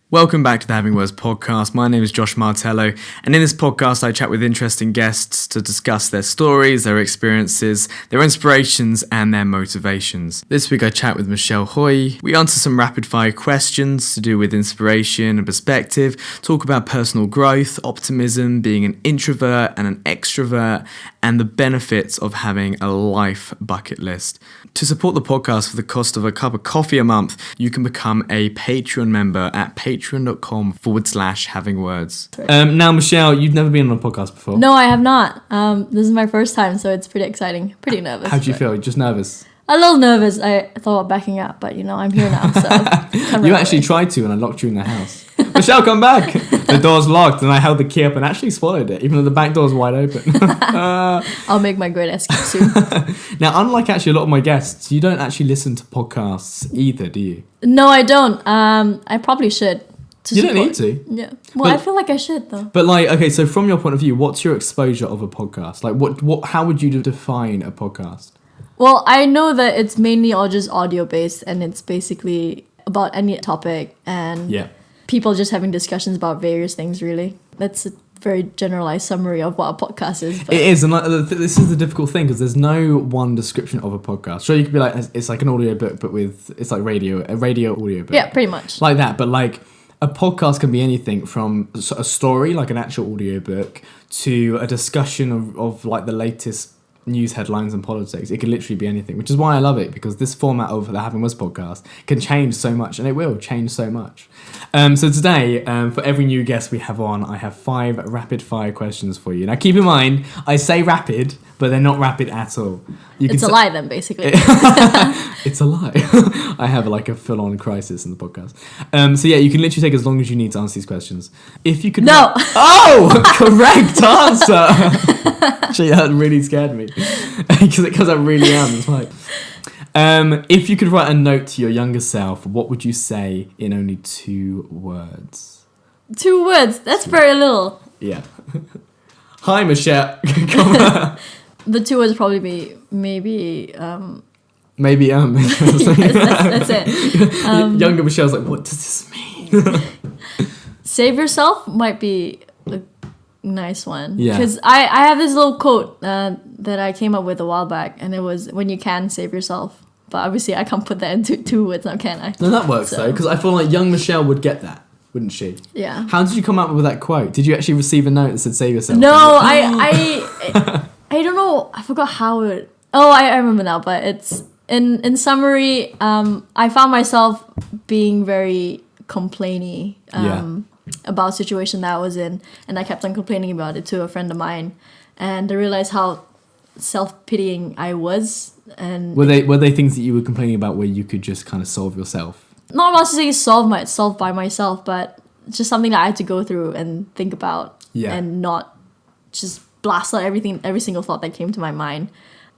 Welcome back to the Having Words podcast. My name is Josh Martello, and in this podcast I chat with interesting guests to discuss their stories, their experiences, their inspirations, and their motivations. This week I chat with Michelle Hui. We answer some rapid-fire questions to do with inspiration and perspective, talk about personal growth, optimism, being an introvert and an extravert, and the benefits of having a life bucket list. To support the podcast for the cost of a cup of coffee a month, you can become a Patreon member at patreon.com/havingwords. Now, Michelle, you've never been on a podcast before. No, I have not. This is my first time, so it's pretty exciting. Pretty nervous. How do you feel? You're just nervous? A little nervous. I thought about backing up, but I'm here now, so... You actually tried to, and I locked you in the house. Michelle, come back! The door's locked, and I held the key up and actually swallowed it, even though the back door's wide open. I'll make my great escape soon. Now, unlike actually a lot of my guests, you don't actually listen to podcasts either, do you? No, I don't. I probably should. You don't need to. Yeah. Well, I feel like I should, though. But okay, so from your point of view, what's your exposure of a podcast? How would you define a podcast? Well, I know that it's mainly all just audio-based, and it's basically about any topic, and people just having discussions about various things, really. That's a very generalized summary of what a podcast is. But. It is, and this is the difficult thing, because there's no one description of a podcast. Sure, you could be like, it's like an audio book, but it's like a radio audio book. Yeah, pretty much. Like that, but a podcast can be anything from a story, like an actual audio book, to a discussion of like the latest news headlines and politics. It can literally be anything, which is why I love it, because this format of the Having Words podcast can change so much, and it will change so much. So today, for every new guest we have on, I have 5 rapid fire questions for you. Now keep in mind, I say rapid, but they're not rapid at all. It's a lie then, basically. It's a lie. I have a full-on crisis in the podcast. So yeah, you can literally take as long as you need to answer these questions. If you could... No! Oh! Correct answer! Actually, that really scared me. Because I really am. It's like... if you could write a note to your younger self, what would you say in only 2 words? 2 words? That's very little. Yeah. Hi, Michelle. The 2 words probably be maybe... Maybe, yes, that's it. Younger Michelle's like, what does this mean? Save yourself might be a nice one. Yeah. Because I have this little quote that I came up with a while back, and it was, when you can, save yourself. But obviously I can't put that into 2 words now, can I? No, that works though, because I feel like young Michelle would get that, wouldn't she? Yeah. How did you come up with that quote? Did you actually receive a note that said save yourself? No, I don't know. I forgot how it... Oh, I remember now, but it's... In summary, I found myself being very complainy about a situation that I was in, and I kept on complaining about it to a friend of mine, and I realized how self-pitying I was. And were they things that you were complaining about where you could just kind of solve yourself? Not necessarily solve by myself, but just something that I had to go through and think about, and not just blast out every single thought that came to my mind.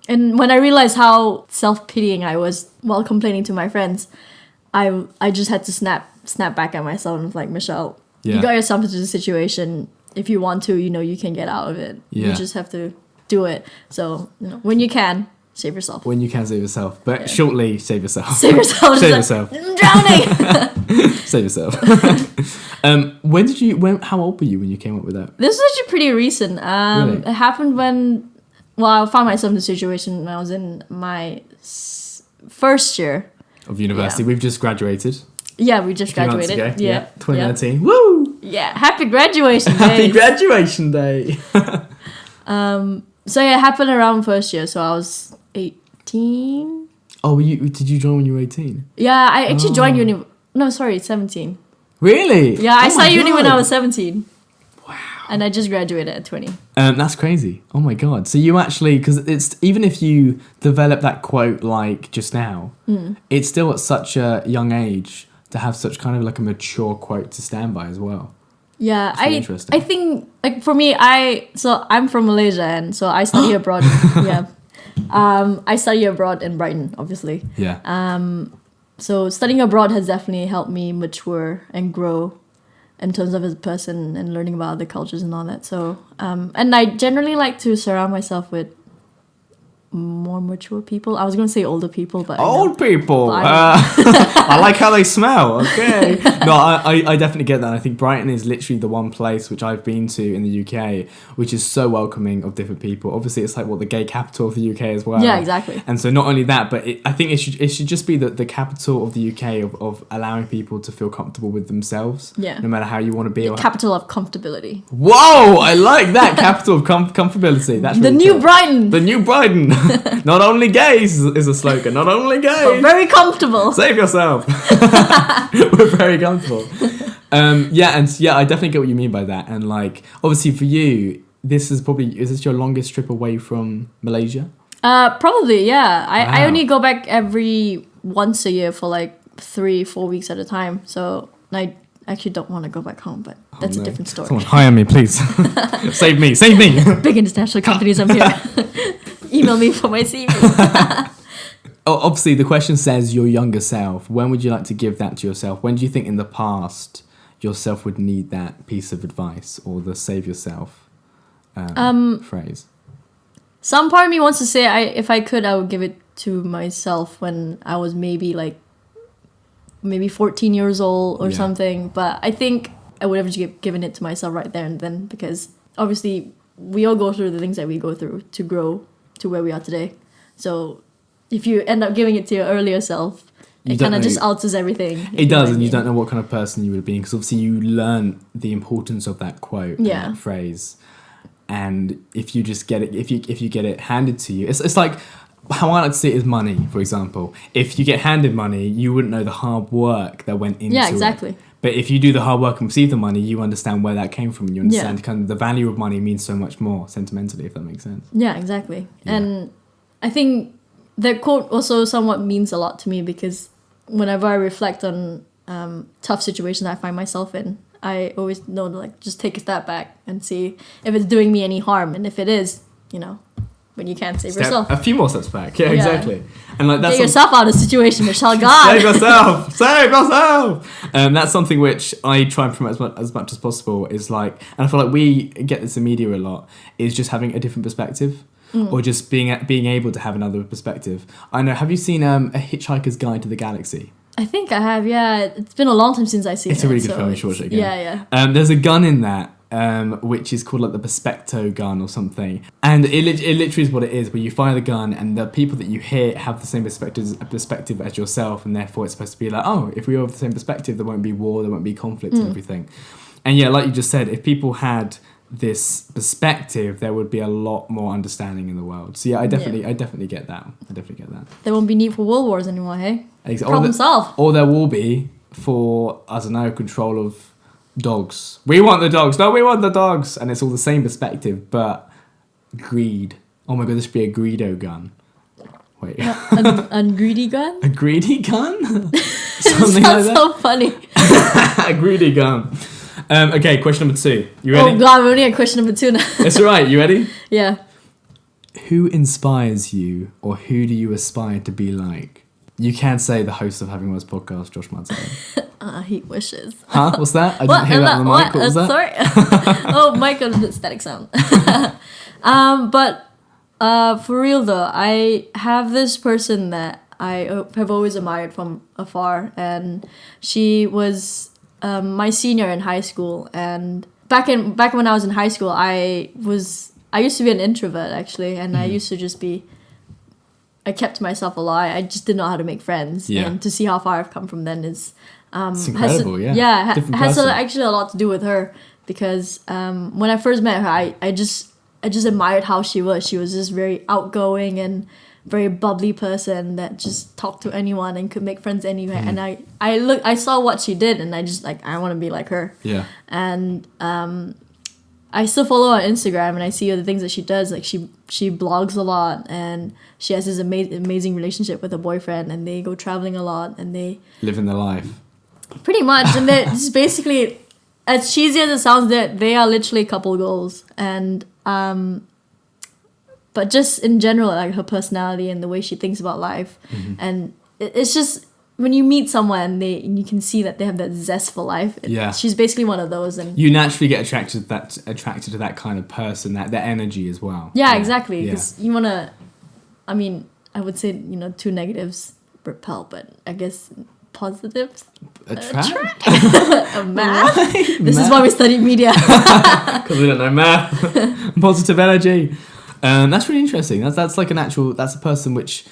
And when I realized how self-pitying I was while complaining to my friends, I just had to snap back at myself and was like, Michelle, you got yourself into the situation. If you want to, you can get out of it. You just have to do it. So, when you can, save yourself. When you can, save yourself. But shortly, save yourself. Save yourself. Save yourself. I'm drowning. Save yourself. How old were you when you came up with that? This was actually pretty recent. Really? It happened when... Well, I found myself in a situation when I was in my first year of university. We've just graduated. Yeah, we just graduated. Months ago. Yeah. 2019. Yeah. Woo! Yeah, happy graduation day. Happy graduation day. So yeah, it happened around first year. So I was 18. Oh, did you join when you were 18? Yeah, I actually joined uni. No, sorry, 17. Really? Yeah, I started uni when I was 17. And I just graduated at 20. That's crazy. Oh my God. So you actually, because it's, even if you develop that quote like just now, it's still at such a young age to have such kind of like a mature quote to stand by as well. Yeah, really interesting. I think, like for me, I'm from Malaysia, and so I study abroad. Yeah. I study abroad in Brighton, obviously. Yeah. So studying abroad has definitely helped me mature and grow in terms of as a person and learning about other cultures and all that. So, and I generally like to surround myself with more mature people. I was going to say older people, but old people. I I like how they smell. Okay. No, I definitely get that. I think Brighton is literally the one place which I've been to in the UK, which is so welcoming of different people. Obviously, it's like the gay capital of the UK as well. Yeah, exactly. And so not only that, but I think it should just be the capital of the UK of allowing people to feel comfortable with themselves. Yeah. No matter how you want to be. The capital of comfortability. Whoa! I like that capital of comfortability. That's the really new cool. Brighton. The new Brighton. Not only gays is a slogan. Not only gays. But very comfortable. Save yourself. We're very comfortable. I definitely get what you mean by that. And like, obviously for you, is this your longest trip away from Malaysia? Probably, yeah. I Wow. only go back every once a year for like 3-4 weeks at a time. So I actually don't want to go back home, but that's a different story. Someone hire me, please. Save me. Big international companies, I'm here. Email me for my CV. Obviously, the question says your younger self. When would you like to give that to yourself? When do you think in the past yourself would need that piece of advice or the save yourself phrase? Some part of me wants to say if I could, I would give it to myself when I was maybe 14 years old or something. But I think I would have given it to myself right there and then, because obviously we all go through the things that we go through to grow to where we are today. So if you end up giving it to your earlier self, it kind of just alters everything. It does, and you don't know what kind of person you would have been, because obviously you learn the importance of that quote, and that phrase. And if you just get it, if you get it handed to you, it's like how I like to see it is money, for example. If you get handed money, you wouldn't know the hard work that went into it. Yeah, exactly. But if you do the hard work and receive the money, you understand where that came from. You understand kind of the value of money means so much more sentimentally, if that makes sense. Yeah, exactly. Yeah. And I think that quote also somewhat means a lot to me, because whenever I reflect on tough situations I find myself in, I always know to just take a step back and see if it's doing me any harm. And if it is, when you can't save yourself. A few more steps back. Yeah, exactly. And that's get yourself out of the situation, Michelle. God. Save yourself. Save yourself. That's something which I try and promote as much as possible. Is and I feel like we get this in media a lot. Is just having a different perspective, or just being able to have another perspective. I know. Have you seen A Hitchhiker's Guide to the Galaxy? I think I have. Yeah, it's been a long time since I've seen it. It's a really good film. You should watch it again. Yeah. There's a gun in that. Which is called the Perspecto gun or something, and it literally is what it is, where you fire the gun and the people that you hit have the same perspective as yourself, and therefore it's supposed to be if we all have the same perspective, there won't be war, there won't be conflict and everything. And like you just said, if people had this perspective, there would be a lot more understanding in the world. So I definitely get that. There won't be need for world wars anymore, hey? Exactly. Problem solved. Or there will be for, I don't know, control of dogs. We want the dogs. No, we want the dogs. And it's all the same perspective, but greed. Oh my god, this should be a greedo gun. Wait. A greedy gun? A greedy gun? Something like that? So funny. A greedy gun. Okay, question number 2. You ready? Oh god, we're only at question number 2 now. That's alright, you ready? Yeah. Who inspires you, or who do you aspire to be like? You can say the host of Having Words podcast, Josh Martello. He wishes. Huh? What's that? I didn't hear that on the mic. What was that? Sorry. Oh, mic on the static sound. But for real though, I have this person that I have always admired from afar, and she was my senior in high school. And back when I was in high school, I used to be an introvert actually, and I used to just be. I kept myself a lot. I just didn't know how to make friends, and to see how far I've come from then is it's incredible. Has actually a lot to do with her, because when I first met her, I just admired how she was. She was this very outgoing and very bubbly person that just talked to anyone and could make friends anywhere. And I saw what she did, and I just I want to be like her. Yeah. And I still follow her on Instagram, and I see the things that she does. She blogs a lot, and she has this amazing relationship with her boyfriend, and they go traveling a lot, and they living their life. Pretty much, and they're just basically, as cheesy as it sounds, they are literally couple goals, and but just in general, her personality and the way she thinks about life, and it's just. When you meet someone, you can see that they have that zest for life. She's basically one of those, and you naturally get attracted to that kind of person, that energy as well. Yeah, exactly. Because you wanna. I mean, I would say, two negatives repel, but I guess positives attract. Math. This is why we study media. Because we don't know math. Positive energy. That's really interesting. That's like that's a person which,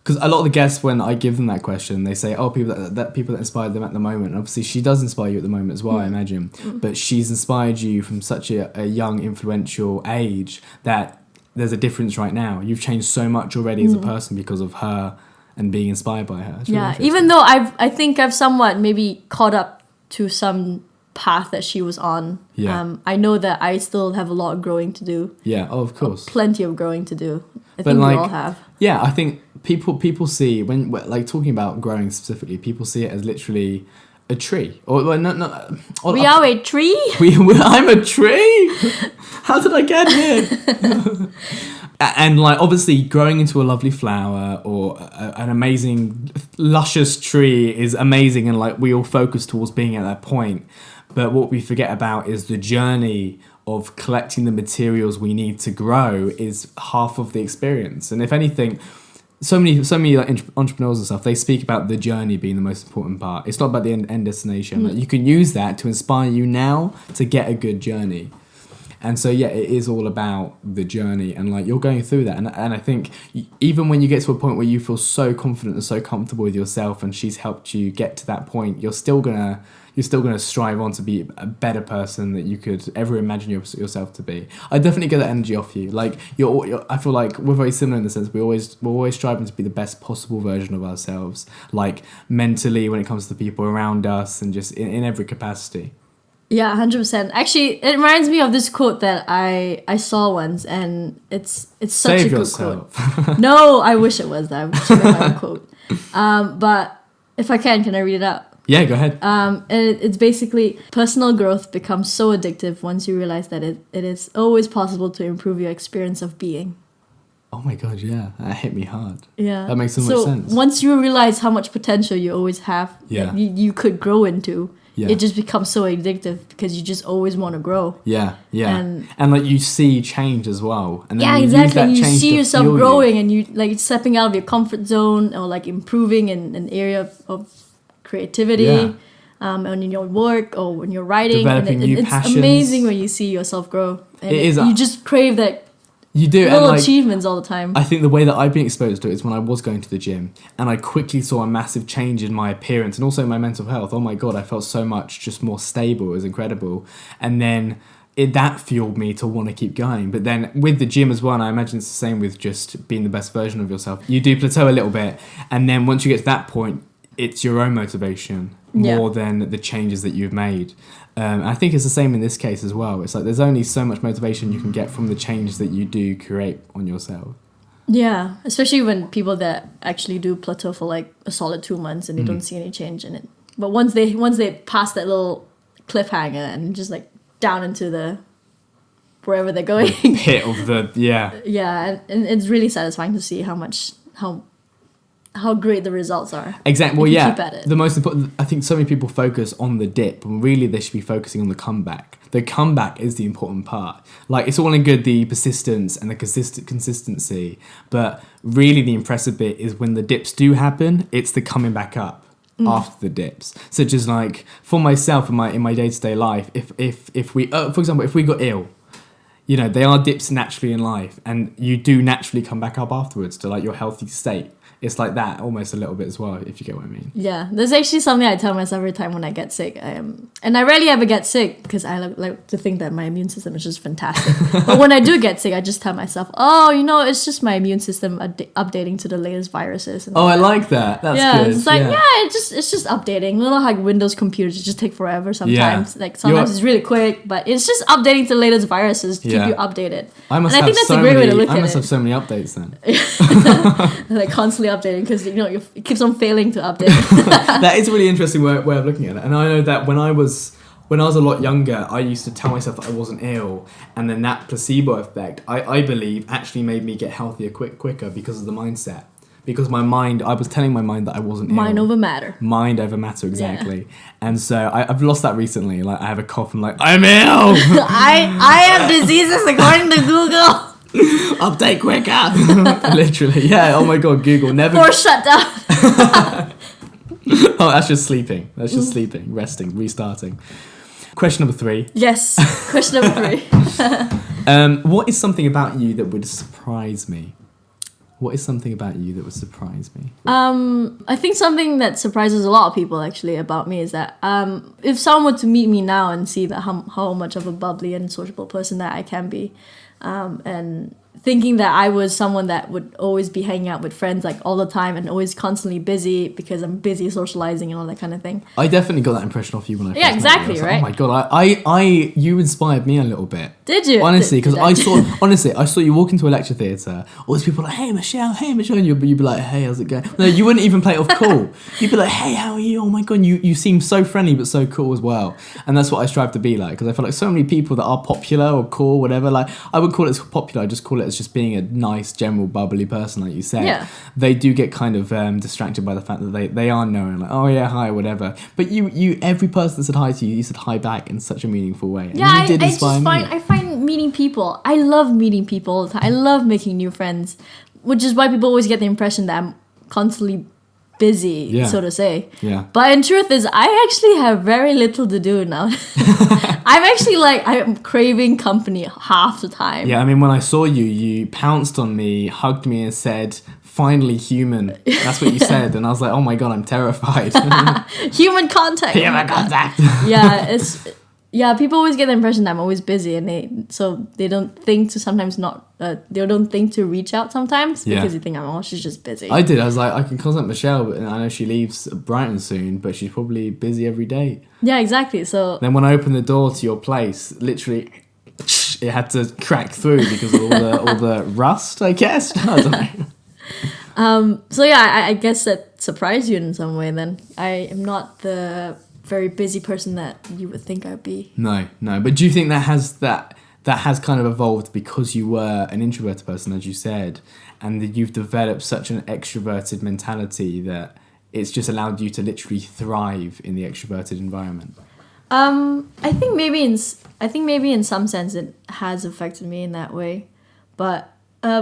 because a lot of the guests, when I give them that question, they say, oh, people that inspired them at the moment. And obviously she does inspire you at the moment as well, I imagine. But she's inspired you from such a young, influential age that there's a difference right now. You've changed so much already as a person because of her and being inspired by her. It's really even though I think I've somewhat maybe caught up to some path that she was on. I know that I still have a lot of growing to do. Of course, plenty of growing to do. I think we all have. I think people see, when like talking about growing specifically, people see it as literally a tree, or we are a tree. I'm a tree. How did I get here? And like obviously growing into a lovely flower or an amazing luscious tree is amazing, and like we all focus towards being at that point. But what we forget about is the journey of collecting the materials we need to grow is half of the experience. And if anything, so many like entrepreneurs and stuff, they speak about the journey being the most important part. It's not about the end destination. Like, you can use that to inspire you now to get a good journey. And so, it is all about the journey, and like you're going through that. And I think even when you get to a point where you feel so confident and so comfortable with yourself, and she's helped you get to that point, you're still gonna strive on to be a better person that you could ever imagine yourself to be. I definitely get that energy off you. Like I feel like we're very similar in the sense we're always striving to be the best possible version of ourselves, like mentally when it comes to the people around us, and just in every capacity. Yeah, 100%. Actually, it reminds me of this quote that I saw once, and it's such a good quote. No, I wish it was that. I wish it was my own quote. But if I can I read it out? Yeah, go ahead. And it's basically, personal growth becomes so addictive once you realize that it is always possible to improve your experience of being. Oh my God, yeah. That hit me hard. Yeah. That makes so much sense. Once you realize how much potential you always have, that you could grow into, it just becomes so addictive because you just always want to grow. Yeah. And like you see change as well. And then exactly. And you see yourself growing, and you like stepping out of your comfort zone, or like improving in an area of creativity, and in your work or when you're writing. Developing new passions. It's amazing when you see yourself grow. And it is. You just crave that. You do, little achievements all the time. I think the way that I've been exposed to it is when I was going to the gym, and I quickly saw a massive change in my appearance and also my mental health. Oh my God, I felt so much just more stable. It was incredible. And then that fueled me to want to keep going. But then with the gym as well, and I imagine it's the same with just being the best version of yourself, you do plateau a little bit. And then once you get to that point, it's your own motivation more than the changes that you've made. I think it's the same in this case as well. It's like there's only so much motivation you can get from the change that you do create on yourself. Yeah, especially when people that actually do plateau for like a solid 2 months and they don't see any change in it. But once they pass that little cliffhanger and just like down into the wherever they're going, the pit of the and it's really satisfying to see how great the results are. Exactly. Well, keep at it. The most important, I think so many people focus on the dip, when really they should be focusing on the comeback. The comeback is the important part. Like, it's all in good, the persistence and the consistency, but really the impressive bit is when the dips do happen, it's the coming back up after the dips. So just like for myself in my day-to-day life, if we, for example, if we got ill, there are dips naturally in life, and you do naturally come back up afterwards to like your healthy state. It's like that almost a little bit as well, if you get what I mean. Yeah, there's actually something I tell myself every time when I get sick. And I rarely ever get sick because I like to think that my immune system is just fantastic. But when I do get sick, I just tell myself, it's just my immune system updating to the latest viruses. I like that. That's good. It's like, it's just updating. You know, like Windows computers, it just take forever sometimes. Yeah. Like sometimes it's really quick, but it's just updating to the latest viruses to keep you updated. I think that's a great way to look at it. I must have so many updates then. Like constantly updating because it keeps on failing to update. That is a really interesting way of looking at it. And I know that when I was a lot younger, I used to tell myself that I wasn't ill, and then that placebo effect, I believe, actually made me get healthier quicker because of the mindset. Because I was telling my mind that I wasn't ill. Mind over matter. Mind over matter, exactly. Yeah. And so I've lost that recently. Like I have a cough and like, I'm ill! I have diseases according to Google. Update quicker. Literally, yeah. Oh my god, Google never. Or shut down. Oh, that's just sleeping. That's just sleeping, resting, restarting. Question number 3. Yes. Question number 3. What is something about you that would surprise me? What is something about you that would surprise me? I think something that surprises a lot of people actually about me is that if someone were to meet me now and see that how much of a bubbly and sociable person that I can be, and thinking that I was someone that would always be hanging out with friends like all the time and always constantly busy because I'm busy socializing and all that kind of thing. I definitely got that impression off you when I first met exactly, you. I was right? Like, oh my god, you inspired me a little bit. Did you? Honestly, because I saw you walk into a lecture theatre, all these people are like, hey Michelle, and you'd be like, hey, how's it going? No, you wouldn't even play it off cool. You'd be like, hey, how are you? Oh my god, you seem so friendly but so cool as well. And that's what I strive to be like, because I feel like so many people that are popular or cool, whatever, like I would call it as popular, I just call it as just being a nice, general, bubbly person, like you said. Yeah. They do get kind of distracted by the fact that they are known, like, oh yeah, hi, whatever. But you every person that said hi to you, you said hi back in such a meaningful way. And yeah, you did inspire me. I find meeting people. I love meeting people all the time. I love making new friends, which is why people always get the impression that I'm constantly busy, so to say. Yeah. But in truth is, I actually have very little to do now. I'm craving company half the time. Yeah, I mean, when I saw you, you pounced on me, hugged me and said, finally human. That's what you said. And I was like, oh my God, I'm terrified. Human contact. Human contact. Yeah, people always get the impression that I'm always busy, and they don't think to sometimes they don't think to reach out sometimes because you think, oh, she's just busy. I did. I was like, I can contact Michelle, but I know she leaves Brighton soon, but she's probably busy every day. Yeah, exactly. So then when I opened the door to your place, literally, it had to crack through because of all the rust, I guess. I don't know. So yeah, I guess that surprised you in some way. Then I am not the very busy person that you would think I'd be. No. But do you think that has kind of evolved because you were an introverted person, as you said, and that you've developed such an extroverted mentality that it's just allowed you to literally thrive in the extroverted environment? I think maybe in some sense it has affected me in that way, but I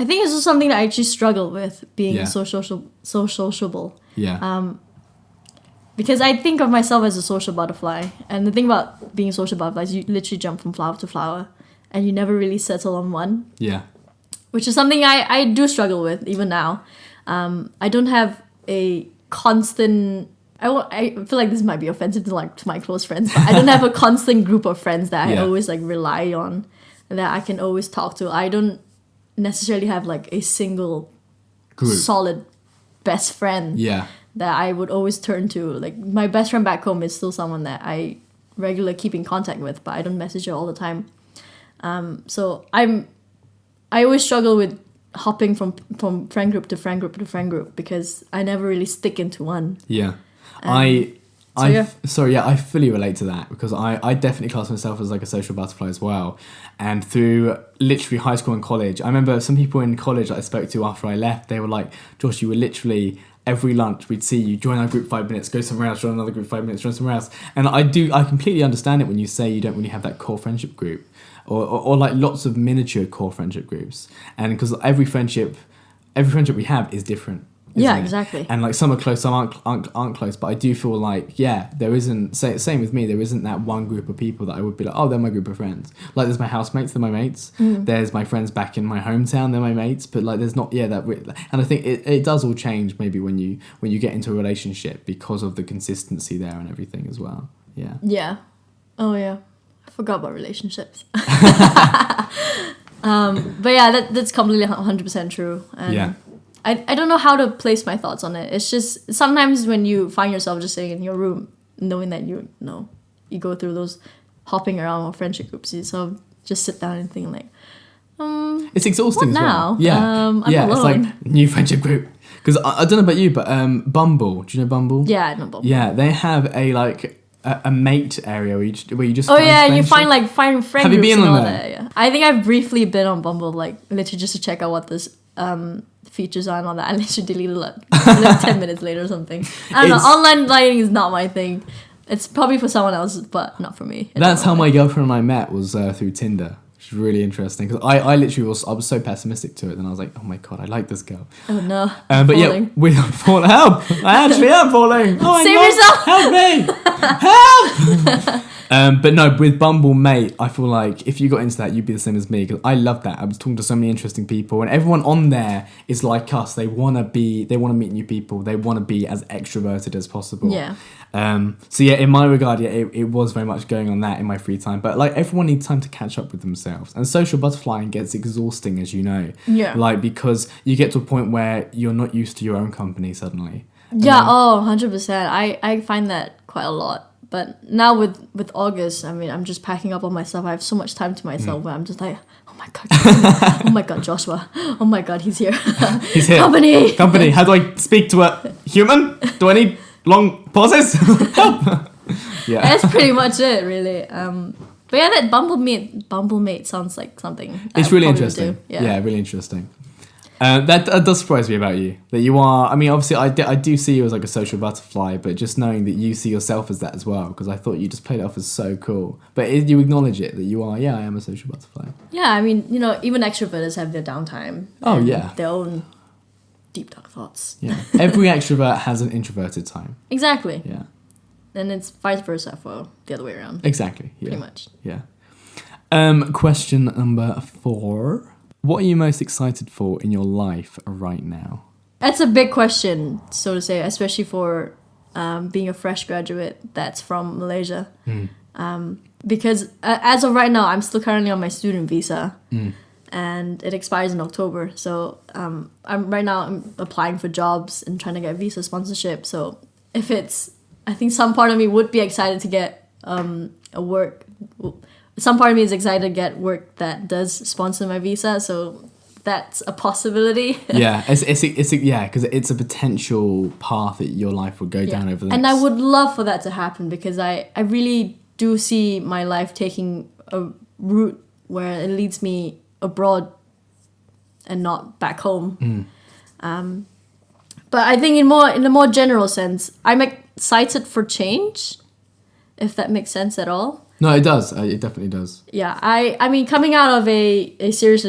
think it's just something that I actually struggle with, being so sociable. Yeah. Because I think of myself as a social butterfly. And the thing about being a social butterfly is you literally jump from flower to flower and you never really settle on one. Yeah. Which is something I do struggle with even now. I don't have a constant... I feel like this might be offensive to my close friends, but I don't have a constant group of friends that I always rely on, that I can always talk to. I don't necessarily have a single group, solid best friend. Yeah. That I would always turn to. My best friend back home is still someone that I regularly keep in contact with, but I don't message her all the time. So I always struggle with hopping from friend group to friend group to friend group because I never really stick into one. Yeah. I fully relate to that because I definitely class myself as a social butterfly as well. And through literally high school and college, I remember some people in college that I spoke to after I left, they were like, Josh, you were literally... every lunch we'd see you join our group 5 minutes, go somewhere else, join another group 5 minutes, join somewhere else. And I completely understand it when you say you don't really have that core friendship group or lots of miniature core friendship groups. And because every friendship we have is different. Yeah, exactly. And some are close, some aren't close. But I do feel there isn't, same with me, there isn't that one group of people that I would be like, oh, they're my group of friends. There's my housemates, they're my mates. There's my friends back in my hometown, they're my mates. But there's not, and I think it does all change maybe when you get into a relationship because of the consistency there and everything as well. Yeah. Yeah. Oh yeah. I forgot about relationships. But yeah, that's completely 100% true. And yeah. I don't know how to place my thoughts on it. It's just sometimes when you find yourself just sitting in your room, knowing that you go through those hopping around with friendship groups, so just sit down and think it's exhausting as well. Now? Yeah, I'm alone. It's new friendship group. Because I don't know about you, but Bumble. Do you know Bumble? Yeah, I know Bumble. Yeah, they have a mate area where you just you find friend have you been on there? Yeah. I think I've briefly been on Bumble, literally just to check out what this features are and all that. I literally deleted 10 minutes later or something. I don't know. Online dating is not my thing. It's probably for someone else, but not for me. That's how my girlfriend and I met, was through Tinder. Which is really interesting. Because I literally I was so pessimistic to it. Then I was like, oh my God, I like this girl. Oh no. But falling. yeah, we're falling. Help! I actually am falling. Oh, Save yourself! Help me! Help! But no, with Bumble Mate, I feel like if you got into that, you'd be the same as me. Because I love that. I was talking to so many interesting people, and everyone on there is like us. They want to meet new people. They want to be as extroverted as possible. Yeah. So yeah, in my regard, yeah, it was very much going on that in my free time. But like everyone needs time to catch up with themselves. And social butterflying gets exhausting, as you know. Yeah. Like because you get to a point where you're not used to your own company suddenly. Yeah. 100%. I find that quite a lot. But now with August, I mean, I'm just packing up all my stuff. I have so much time to myself where I'm just like, oh my God, oh my God, Joshua. Oh my God, he's here. He's here. Company. How do I speak to a human? Do I need long pauses? Help. Yeah. That's pretty much it, really. But yeah, that Bumble Mate sounds like something. It's really interesting. Yeah, really interesting. That does surprise me about you. That you are, I mean, obviously I do see you as like a social butterfly, but just knowing that you see yourself as that as well, because I thought you just played it off as so cool. But you acknowledge it, that you are, I am a social butterfly. Yeah, I mean, even extroverts have their downtime. Oh, yeah. Their own deep, dark thoughts. Yeah. Every extrovert has an introverted time. Exactly. Yeah. And it's vice versa for the other way around. Exactly. Yeah. Pretty much. Yeah. Question number 4. What are you most excited for in your life right now? That's a big question, so to say, especially for being a fresh graduate that's from Malaysia. Because as of right now, I'm still currently on my student visa. And it expires in October. So I'm applying for jobs and trying to get visa sponsorship. So I think some part of me would be excited to get some part of me is excited to get work that does sponsor my visa, so that's a possibility. Yeah, because it's a potential path that your life would go down over the next... And I would love for that to happen, because I really do see my life taking a route where it leads me abroad and not back home. But I think in a more general sense, I'm excited for change, if that makes sense at all. No, it does. It definitely does. Yeah, I mean, coming out of a serious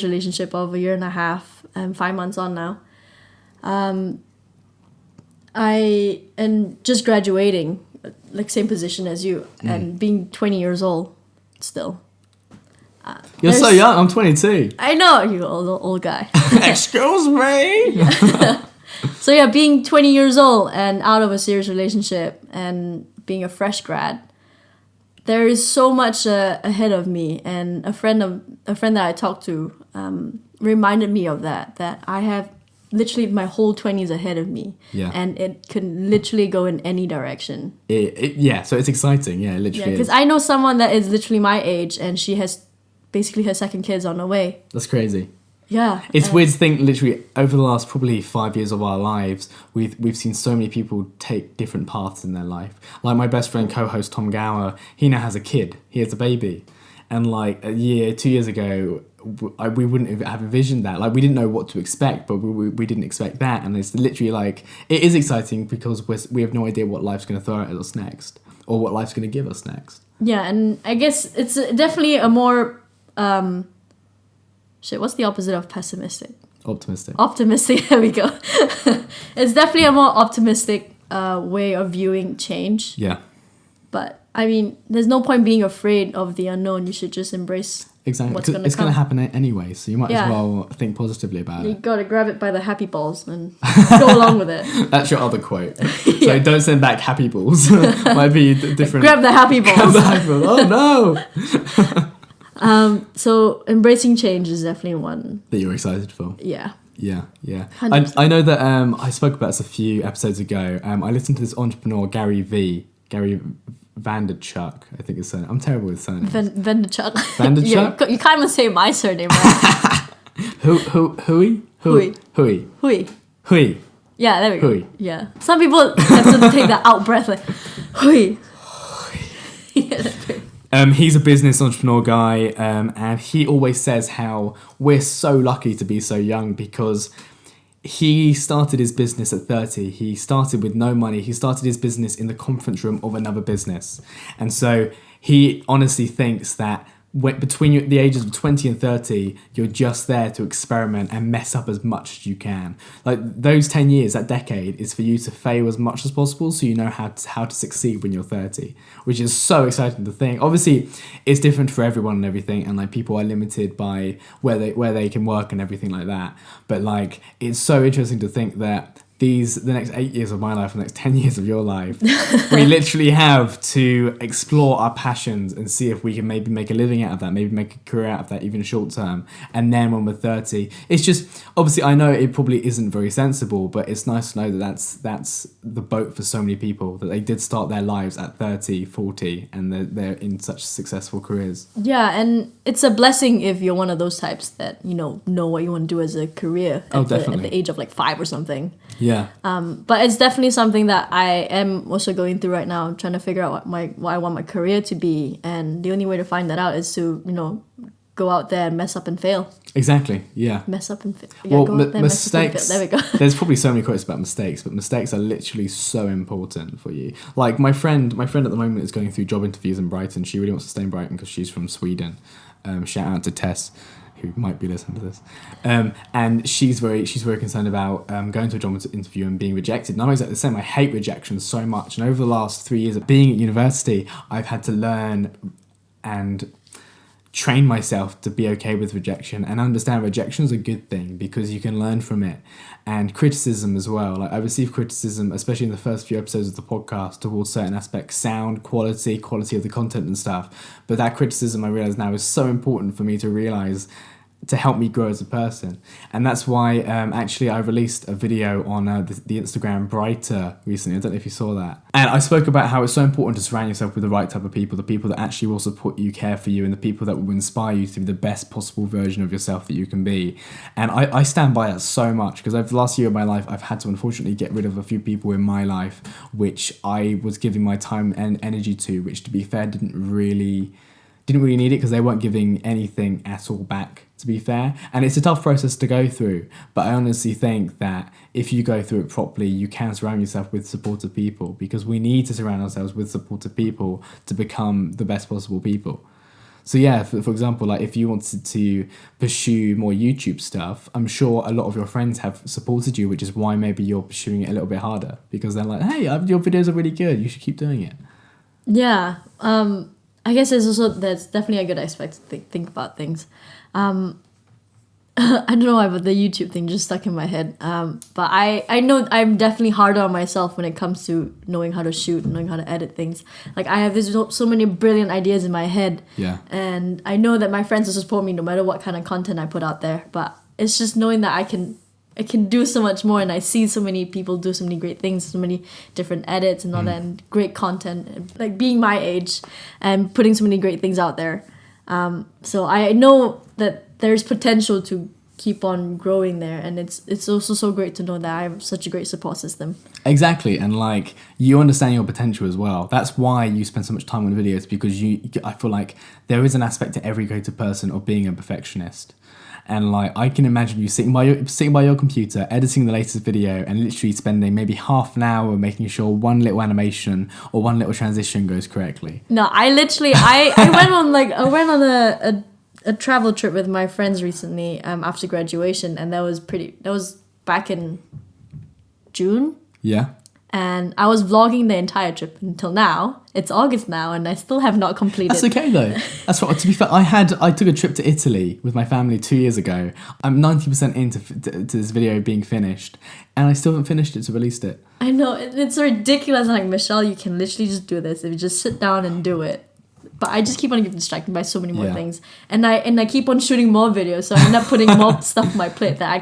relationship of a year and a half and 5 months on now, I am just graduating, like same position as you, and being 20 years old still. You're so young. I'm 22. I know, you old guy. Excuse me. Yeah. So yeah, being 20 years old and out of a serious relationship and being a fresh grad, there is so much ahead of me. And a friend that I talked to reminded me of that I have literally my whole 20s ahead of me. Yeah. And it can literally go in any direction. So it's exciting. Yeah, literally. Yeah, because I know someone that is literally my age and she has basically her second kids on the way. That's crazy. Yeah. It's weird to think, literally, over the last probably 5 years of our lives, we've seen so many people take different paths in their life. Like my best friend, co-host Tom Gower, he now has a kid. He has a baby. And like 2 years ago, we wouldn't have envisioned that. Like we didn't know what to expect, but we didn't expect that. And it's literally like, it is exciting because we have no idea what life's going to throw at us next or what life's going to give us next. Yeah, and I guess it's definitely a more... what's the opposite of pessimistic? Optimistic, there we go. It's definitely a more optimistic way of viewing change. Yeah. But, I mean, there's no point being afraid of the unknown. You should just embrace exactly. what's going to come. It's going to happen anyway, so you might as well think positively about it. You got to grab it by the happy balls and go along with it. That's your other quote. So don't send back happy balls. Might be different. Grab the happy balls. Grab the happy balls. Oh, no! So embracing change is definitely one that you're excited for. Yeah. I know that I spoke about this a few episodes ago. I listened to this entrepreneur Gary Vaynerchuk, I think his surname. I'm terrible with surnames. Vaynerchuk. Vaynerchuk? You can't even say my surname right. Hui. Yeah, there we go. Hui. Yeah. Some people have to take that out breath like Hui. He's a business entrepreneur guy, and he always says how we're so lucky to be so young because he started his business at 30. He started with no money. He started his business in the conference room of another business. And so he honestly thinks that between the ages of 20 and 30, you're just there to experiment and mess up as much as you can. Like those 10 years, that decade, is for you to fail as much as possible so you know how to succeed when you're 30, which is so exciting to think. Obviously, it's different for everyone and everything, and like people are limited by where they can work and everything like that. But like, it's so interesting to think that the next 8 years of my life, the next 10 years of your life, we literally have to explore our passions and see if we can maybe make a living out of that, maybe make a career out of that, even short term. And then when we're 30, it's just, obviously I know it probably isn't very sensible, but it's nice to know that that's the boat for so many people, that they did start their lives at 30, 40, and they're in such successful careers. Yeah, and it's a blessing if you're one of those types that, know what you want to do as a career at the age of like 5 or something. Yeah. But it's definitely something that I am also going through right now. I'm trying to figure out what I want my career to be, and the only way to find that out is to go out there and mess up and fail. Exactly. Yeah. Mess up and fail. Yeah, well, mistakes. There we go. There's probably so many quotes about mistakes, but mistakes are literally so important for you. Like my friend at the moment is going through job interviews in Brighton. She really wants to stay in Brighton because she's from Sweden. Shout out to Tess, who might be listening to this, and she's very concerned about going to a job interview and being rejected. And I'm exactly the same. I hate rejection so much, and over the last 3 years of being at university, I've had to learn and train myself to be okay with rejection and understand rejection is a good thing because you can learn from it. And criticism as well. Like I receive criticism, especially in the first few episodes of the podcast, towards certain aspects, sound, quality of the content and stuff. But that criticism, I realize now, is so important for me to realize, to help me grow as a person. And that's why actually I released a video on the Instagram Brighter recently. I don't know if you saw that. And I spoke about how it's so important to surround yourself with the right type of people, the people that actually will support you, care for you, and the people that will inspire you to be the best possible version of yourself that you can be. And I stand by that so much, because over the last year of my life, I've had to unfortunately get rid of a few people in my life which I was giving my time and energy to, which, to be fair, didn't really need it, because they weren't giving anything at all back, to be fair. And it's a tough process to go through, but I honestly think that if you go through it properly, you can surround yourself with supportive people, because we need to surround ourselves with supportive people to become the best possible people. So yeah, for example, like if you wanted to pursue more YouTube stuff, I'm sure a lot of your friends have supported you, which is why maybe you're pursuing it a little bit harder, because they're like, hey, your videos are really good, you should keep doing it. Yeah, I guess that's definitely a good aspect to think about things. I don't know why, but the YouTube thing just stuck in my head. But I know I'm definitely harder on myself when it comes to knowing how to shoot, knowing how to edit things. Like I have so many brilliant ideas in my head. Yeah. And I know that my friends will support me no matter what kind of content I put out there. But it's just knowing that I can do so much more, and I see so many people do so many great things, so many different edits and all that, and great content, and like being my age and putting so many great things out there. So I know that there's potential to keep on growing there, and it's also so great to know that I have such a great support system. Exactly, and like you understand your potential as well. That's why you spend so much time on videos, because I feel like there is an aspect to every creative person of being a perfectionist. And like I can imagine you sitting by your computer, editing the latest video, and literally spending maybe half an hour making sure one little animation or one little transition goes correctly. No, I went on a travel trip with my friends recently after graduation, and that was back in June. Yeah. And I was vlogging the entire trip until now. It's August now, and I still have not completed. That's okay though. That's what. To be fair, I took a trip to Italy with my family 2 years ago. I'm 90% into this video being finished, and I still haven't finished it to release it. I know, it's ridiculous. Like, Michelle, you can literally just do this if you just sit down and do it. But I just keep on getting distracted by so many more things, and I keep on shooting more videos, so I end up putting more stuff on my plate that I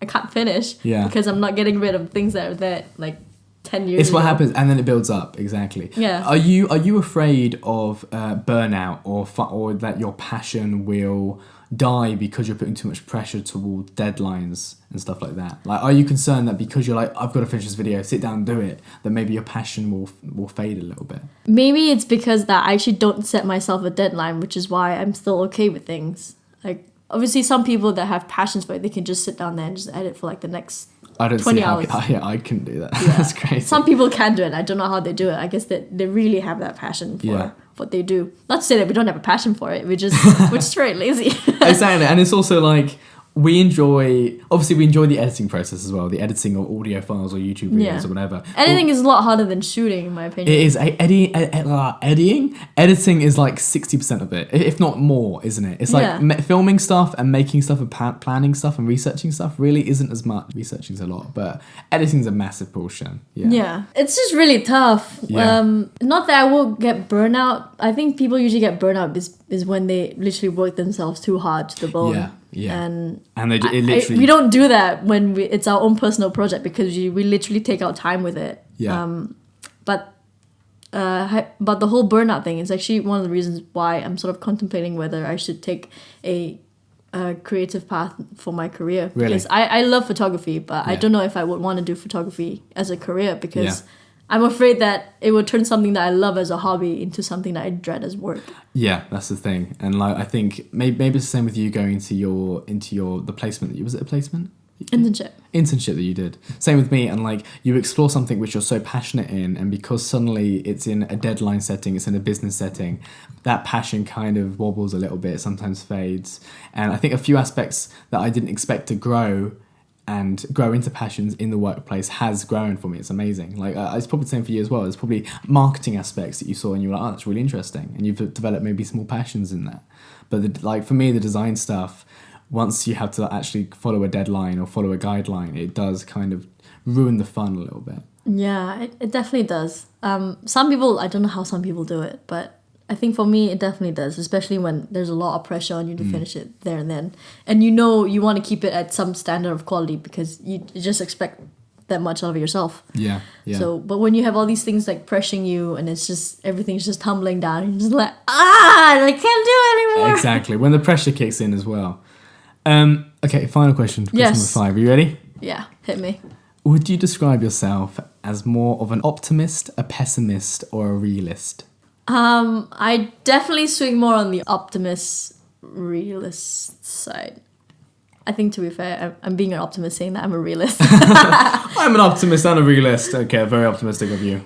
can't finish. Yeah. Because I'm not getting rid of things that are there like 10 years It's ago. what happens, and then it builds up. Exactly. Yeah. Are you afraid of burnout or that your passion will die because you're putting too much pressure toward deadlines and stuff like that? Like, are you concerned that because you're like, I've got to finish this video, sit down and do it, that maybe your passion will fade a little bit? Maybe it's because that I actually don't set myself a deadline, which is why I'm still okay with things. Like, obviously some people that have passions for it, they can just sit down there and just edit for like the next I don't 20 see how hours. I couldn't do that. Yeah. That's crazy. Some people can do it. I don't know how they do it. I guess that they really have that passion for what they do. Not to say that we don't have a passion for it. We're just very lazy. Exactly. And it's also like we enjoy the editing process as well, the editing of audio files or YouTube videos or whatever. Editing is a lot harder than shooting, in my opinion. It is. Editing is like 60% of it, if not more, isn't it? It's like filming stuff and making stuff and planning stuff and researching stuff really isn't as much. Researching's a lot, but editing's a massive portion. Yeah. It's just really tough. Yeah. Not that I will get burnout. I think people usually get burnout is when they literally work themselves too hard to the bone. Yeah. And literally... we don't do that when it's our own personal project because we literally take our time with it. Yeah. But the whole burnout thing is actually one of the reasons why I'm sort of contemplating whether I should take a creative path for my career. Really? Because I love photography, but I don't know if I would want to do photography as a career because I'm afraid that it would turn something that I love as a hobby into something that I dread as work. Yeah, that's the thing. And like I think maybe it's the same with you going into the placement. Was it a placement? Internship that you did. Same with me. And like you explore something which you're so passionate in, and because suddenly it's in a deadline setting, it's in a business setting, that passion kind of wobbles a little bit, sometimes fades. And I think a few aspects that I didn't expect to grow into passions in the workplace has grown for me. It's amazing. Like it's probably the same for you as well. There's probably marketing aspects that you saw and you were like, oh, that's really interesting, and you've developed maybe small passions in that. But for me, the design stuff, once you have to actually follow a deadline or follow a guideline, it does kind of ruin the fun a little bit. Yeah, it definitely does. Some people, I don't know how some people do it, but I think for me, it definitely does, especially when there's a lot of pressure on you to finish it there and then. And you want to keep it at some standard of quality because you just expect that much out of yourself. Yeah. So, but when you have all these things like pressuring you and it's just, everything's just tumbling down, you're just like, I can't do it anymore. Exactly. When the pressure kicks in as well. Okay, final question. Question number 5. Are you ready? Yeah, hit me. Would you describe yourself as more of an optimist, a pessimist, or a realist? I definitely swing more on the optimist, realist side. I think, to be fair, I'm being an optimist saying that I'm a realist. I'm an optimist and a realist. Okay, very optimistic of you.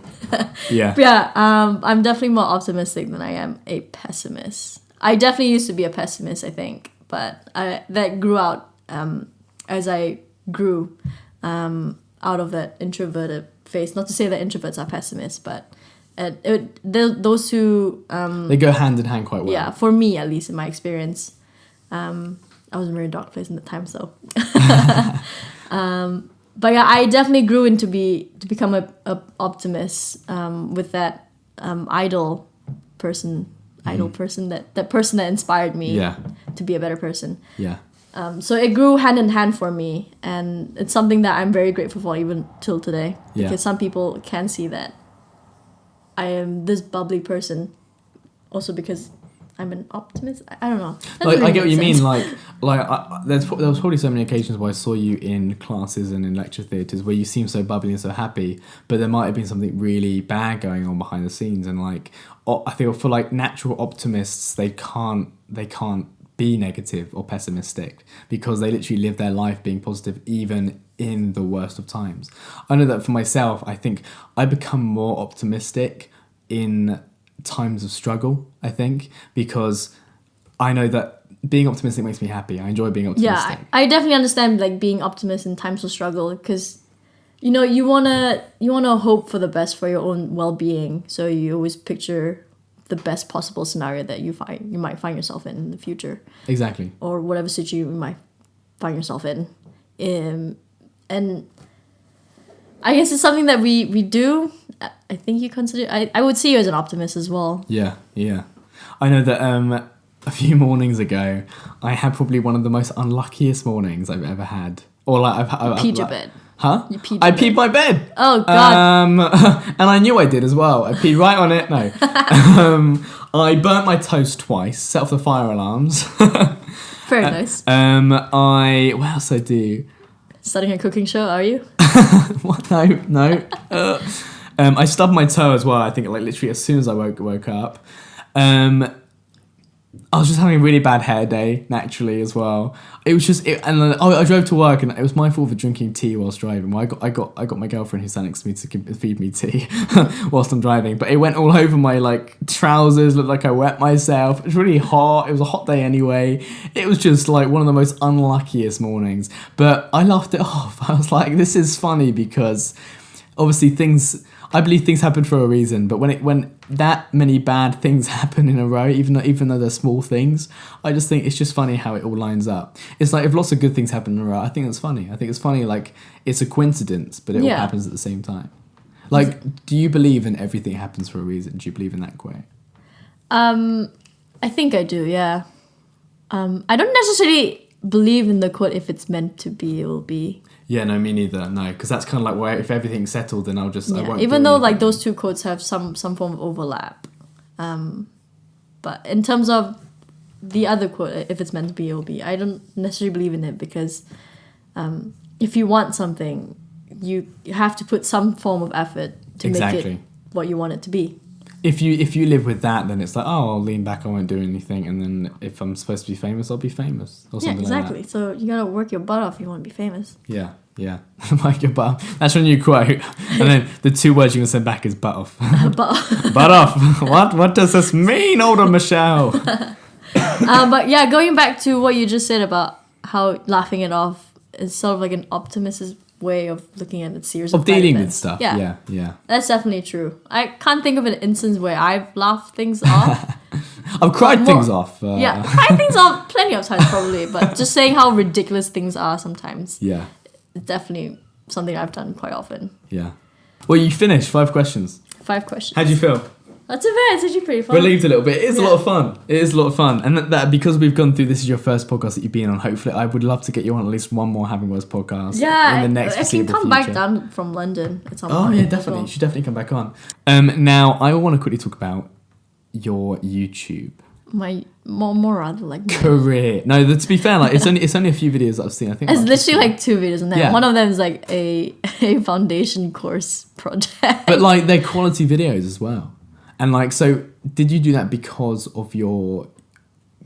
Yeah. Yeah, I'm definitely more optimistic than I am a pessimist. I definitely used to be a pessimist, I think, but that grew out as I grew out of that introverted phase. Not to say that introverts are pessimists, but those two... they go hand in hand quite well. Yeah, for me, at least in my experience. I was in a very dark place in the time, so... but yeah, I definitely grew to become a optimist with that idol person, that person that inspired me to be a better person. Yeah. So it grew hand in hand for me, and it's something that I'm very grateful for even till today. Yeah. Because some people can see that I am this bubbly person, also because I'm an optimist. I don't know. I get what you mean. There was probably so many occasions where I saw you in classes and in lecture theatres where you seem so bubbly and so happy, but there might have been something really bad going on behind the scenes. And I feel for natural optimists, they can't be negative or pessimistic because they literally live their life being positive even in the worst of times. I know that for myself, I think I become more optimistic in times of struggle, I think, because I know that being optimistic makes me happy. I enjoy being optimistic. Yeah, I definitely understand being optimist in times of struggle because you wanna hope for the best for your own well-being, so you always picture the best possible scenario that you might find yourself in the future. Exactly. Or whatever situation you might find yourself in. And I guess it's something that we do. I think you consider... I would see you as an optimist as well. Yeah. I know that a few mornings ago, I had probably one of the most unluckiest mornings I've ever had. Or I've peed your bed. Huh? I peed my bed. Oh, God. And I knew I did as well. I peed right on it. No. I burnt my toast twice, set off the fire alarms. Very nice. What else I do? Starting a cooking show, are you? What? No. I stubbed my toe as well, I think, literally as soon as I woke up. I was just having a really bad hair day naturally as well. It was just, and then I drove to work and it was my fault for drinking tea whilst driving. Well, I got my girlfriend who sat next to me to feed me tea whilst I'm driving, but it went all over my like trousers. Looked like I wet myself. It was really hot. It was a hot day anyway. It was just like one of the most unluckiest mornings. But I laughed it off. I was like, this is funny because obviously I believe things happen for a reason, but when that many bad things happen in a row, even though they're small things, I just think it's just funny how it all lines up. It's like if lots of good things happen in a row, I think that's funny. I think it's funny, like it's a coincidence, but it all happens at the same time. Like, do you believe in everything happens for a reason? Do you believe in that quote? I think I do, yeah. I don't necessarily believe in the quote, if it's meant to be, it will be. Yeah, no, me neither. No, because that's kind of like where if everything's settled, then I'll just I won't. Even though like those two quotes have some form of overlap, but in terms of the other quote, if it's meant to be, it will be. I don't necessarily believe in it because if you want something, you have to put some form of effort to make it what you want it to be. If you live with that, then it's like, oh, I'll lean back, I won't do anything, and then if I'm supposed to be famous, I'll be famous or something exactly. like that. So you gotta work your butt off if you want to be famous. Yeah. Work your butt off. That's your new quote. And then the two words you're gonna send back is butt off. Butt off. Butt off. What does this mean, older Michelle? But yeah, going back to what you just said about how laughing it off is sort of like an optimist's way of looking at a series of dealing events. with stuff. Yeah, yeah. That's definitely true. I can't think of an instance where I've laughed things off. I've cried things off. Cried things off plenty of times probably, but just saying how ridiculous things are sometimes. Yeah. It's definitely something I've done quite often. Yeah. Well, you finished 5 questions. 5 questions. How'd you feel? That's it's actually pretty fun. Relieved a little bit. It is a lot of fun. And that because we've gone through, this is your first podcast that you've been on. Hopefully, I would love to get you on at least one more Having Words podcast. Yeah, in the next I can come future. back down from London at some point. Oh yeah, definitely. Well. You should definitely come back on. Now I want to quickly talk about your YouTube. My more rather like career. No, to be fair, like it's only a few videos that I've seen. I think it's literally like 2 videos, and then one of them is like a foundation course project. But like they're quality videos as well. And like, so did you do that because of your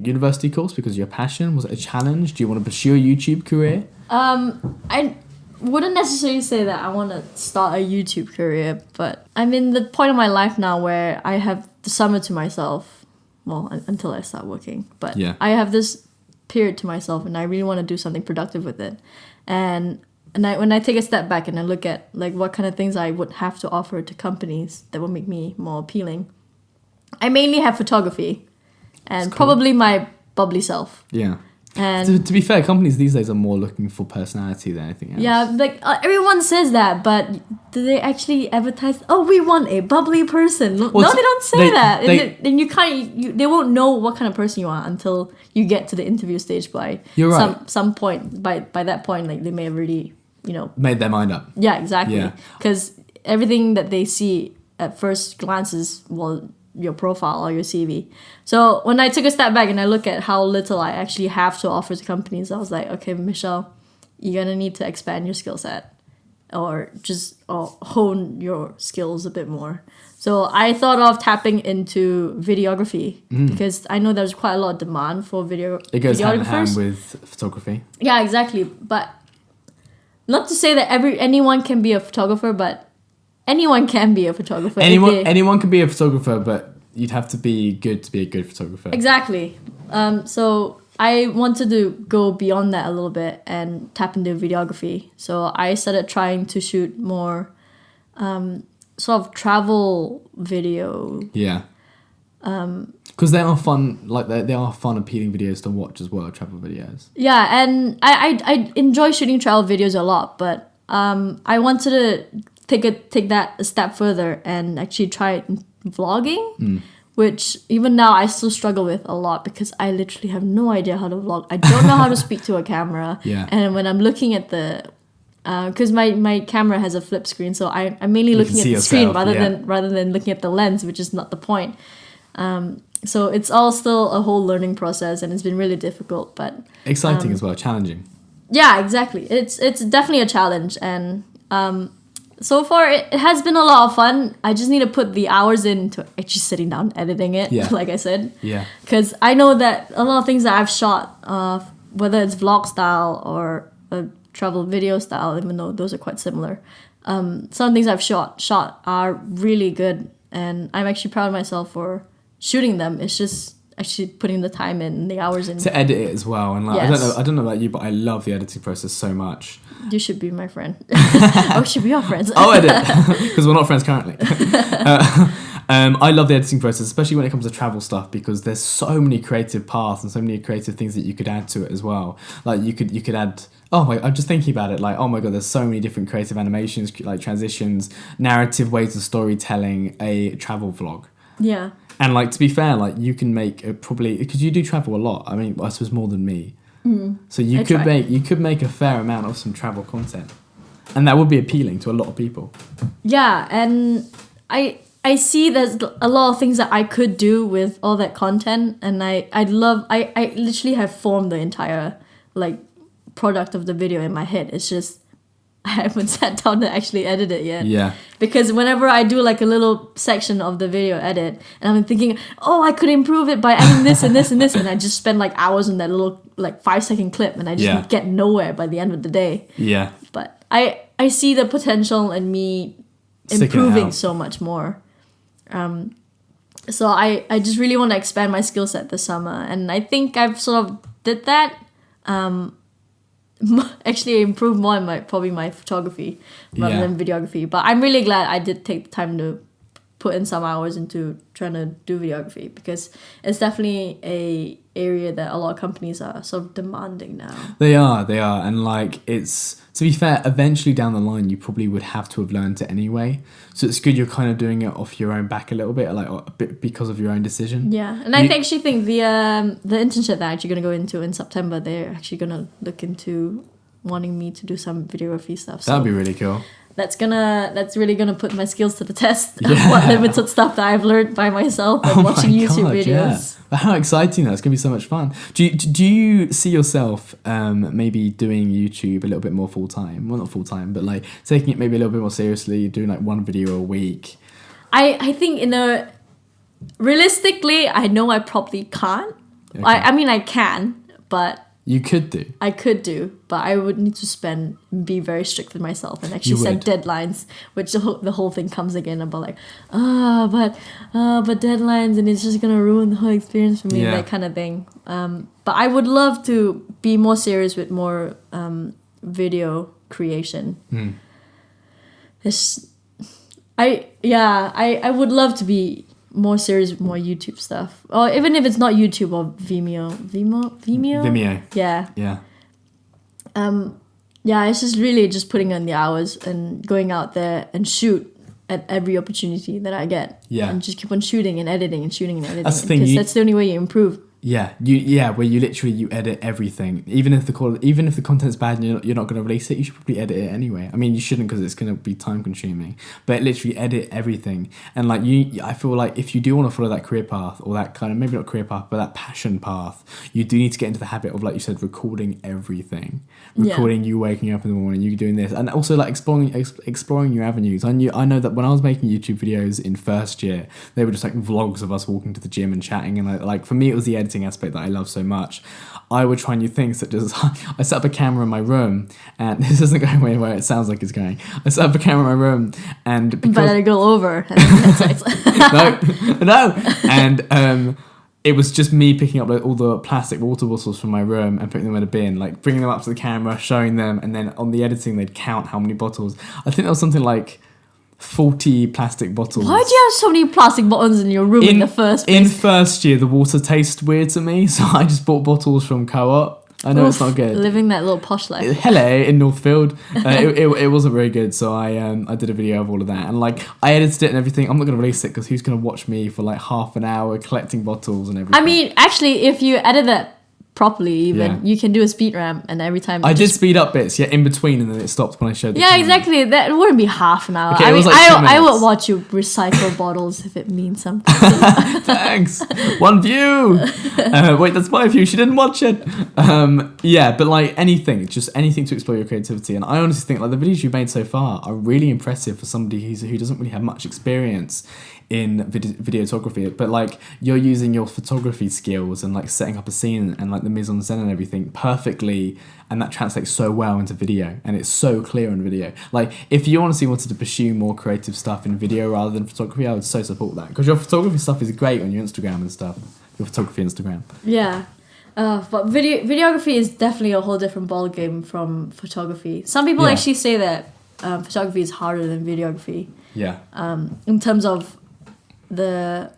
university course? Because of your passion? Was it a challenge? Do you want to pursue a YouTube career? I wouldn't necessarily say that I want to start a YouTube career, but I'm in the point of my life now where I have the summer to myself. Well, until I start working. But I have this period to myself and I really want to do something productive with it. And when I take a step back and I look at like what kind of things I would have to offer to companies that would make me more appealing, I mainly have photography and probably my bubbly self. Yeah. And to be fair, companies these days are more looking for personality than anything else. Yeah, like everyone says that, but do they actually advertise? Oh, we want a bubbly person. No, they don't say that. And you can't. They won't know what kind of person you are until you get to the interview stage. You're right. Some point. By that point, like they may have already made their mind up. Yeah, exactly. Because everything that they see at first glance is your profile or your CV. So when I took a step back and I look at how little I actually have to offer to companies, I was like, okay, Michelle, you're gonna need to expand your skill set or hone your skills a bit more. So I thought of tapping into videography because I know there's quite a lot of demand for It goes hand in hand with photography. Yeah, exactly. But not to say that anyone can be a photographer, but anyone can be a photographer. Anyone can be a photographer, but you'd have to be good to be a good photographer. Exactly. So I wanted to go beyond that a little bit and tap into videography. So I started trying to shoot more sort of travel video. Yeah. Because they are fun, like they are fun, appealing videos to watch as well, travel videos. Yeah, and I enjoy shooting travel videos a lot, but I wanted to take that a step further and actually try vlogging, which even now I still struggle with a lot because I literally have no idea how to vlog. I don't know how to speak to a camera. Yeah. And when I'm looking at because my camera has a flip screen, so I'm mainly looking at the screen rather than looking at the lens, which is not the point. So it's all still a whole learning process, and it's been really difficult, but exciting as well, challenging. Yeah, exactly. It's definitely a challenge, and so far it has been a lot of fun. I just need to put the hours into actually sitting down editing it, like I said. Yeah. Because I know that a lot of things that I've shot, whether it's vlog style or a travel video style, even though those are quite similar, some things I've shot are really good, and I'm actually proud of myself for shooting them. It's just actually putting the time in, the hours in to edit it as well. And like, yes. I don't know about you, but I love the editing process so much. You should be my friend. Oh, should we are friends? I'll edit because we're not friends currently. I love the editing process, especially when it comes to travel stuff, because there's so many creative paths and so many creative things that you could add to it as well. Like you could add. Oh my! I'm just thinking about it. Like, oh my god, there's so many different creative animations, like transitions, narrative ways of storytelling a travel vlog. Yeah. And like, to be fair, like you can make probably, because you do travel a lot. I mean, I suppose more than me. So you could make a fair amount of some travel content, and that would be appealing to a lot of people. Yeah, and I see there's a lot of things that I could do with all that content, and I literally have formed the entire like product of the video in my head. It's just I haven't sat down to actually edit it yet. Yeah. Because whenever I do like a little section of the video edit, and I'm thinking, oh, I could improve it by adding this and this and this, and I just spend like hours in that little like 5-second clip, and I just get nowhere by the end of the day. Yeah. But I see the potential in me improving so much more. So I just really want to expand my skill set this summer, and I think I've sort of did that. Actually improved more in my photography rather than videography, but I'm really glad I did take the time to put in some hours into trying to do videography, because it's definitely a area that a lot of companies are sort of demanding now. They are, and like, it's, to be fair, eventually down the line you probably would have to have learned it anyway, so it's good you're kind of doing it off your own back a little bit, like a bit because of your own decision. Yeah, and I actually think the internship that I'm actually going to go into in September, they're actually going to look into wanting me to do some videography stuff. So that'd be really cool. That's really gonna put my skills to the test. What limited stuff that I've learned by myself and watching YouTube videos. Yeah. But how exciting! That's gonna be so much fun. Do you see yourself maybe doing YouTube a little bit more full time? Well, not full time, but like taking it maybe a little bit more seriously, doing like one video a week. I think realistically, I know I probably can't. Okay. I mean I can, but. You could do. I could do, but I would need to be very strict with myself and actually set deadlines, which the whole thing comes again about like, but deadlines, and it's just gonna ruin the whole experience for me, that kind of thing. But I would love to be more serious with more video creation. I would love to be more serious with more YouTube stuff, or even if it's not YouTube or Vimeo. It's just really just putting in the hours and going out there and shoot at every opportunity that I get, and just keep on shooting and editing and shooting and editing. That's the thing, because that's the only way you improve. Where you literally edit everything, even if the content's bad and you're not going to release it, you should probably edit it anyway. I mean, you shouldn't, because it's going to be time consuming, but literally edit everything. And like I feel like if you do want to follow that career path, or that kind of, maybe not career path, but that passion path, you do need to get into the habit of, like you said, recording everything, you waking up in the morning, you doing this, and also like exploring your avenues. I know that when I was making YouTube videos in first year, they were just like vlogs of us walking to the gym and chatting, and like for me it was the editing aspect that I love so much. I would try new things, such as I set up a camera in my room, and this isn't going where it sounds like it's going. I set up a camera in my room, and because but let it go over. no, and it was just me picking up like all the plastic water bottles from my room and putting them in a bin, like bringing them up to the camera, showing them, and then on the editing they'd count how many bottles. I think that was something like 40 plastic bottles. Why do you have so many plastic bottles in your room in the first place? In first year, the water tasted weird to me, so I just bought bottles from Co-op. I know it's not good. Living that little posh life. Hello, in Northfield. It wasn't very good, so I did a video of all of that. And like, I edited it and everything. I'm not going to release it, because who's going to watch me for like half an hour collecting bottles and everything? I mean, actually, if you edit that properly even, you can do a speed ramp, and every time I did speed up bits, in between, and then it stopped when I showed the camera. exactly. That wouldn't be half an hour. Okay, I it was mean, like 2 minutes. I would watch you recycle bottles if it means something. Thanks. 1 view. Wait, that's my view. She didn't watch it. But like anything to explore your creativity. And I honestly think like the videos you've made so far are really impressive for somebody who doesn't really have much experience in videography, but like you're using your photography skills and like setting up a scene and like the mise en scène and everything perfectly, and that translates so well into video, and it's so clear in video. Like if you honestly wanted to pursue more creative stuff in video rather than photography, I would so support that, because your photography stuff is great on your Instagram and stuff, your photography Instagram. But videography is definitely a whole different ballgame from photography. Some people actually say that photography is harder than videography. In terms of the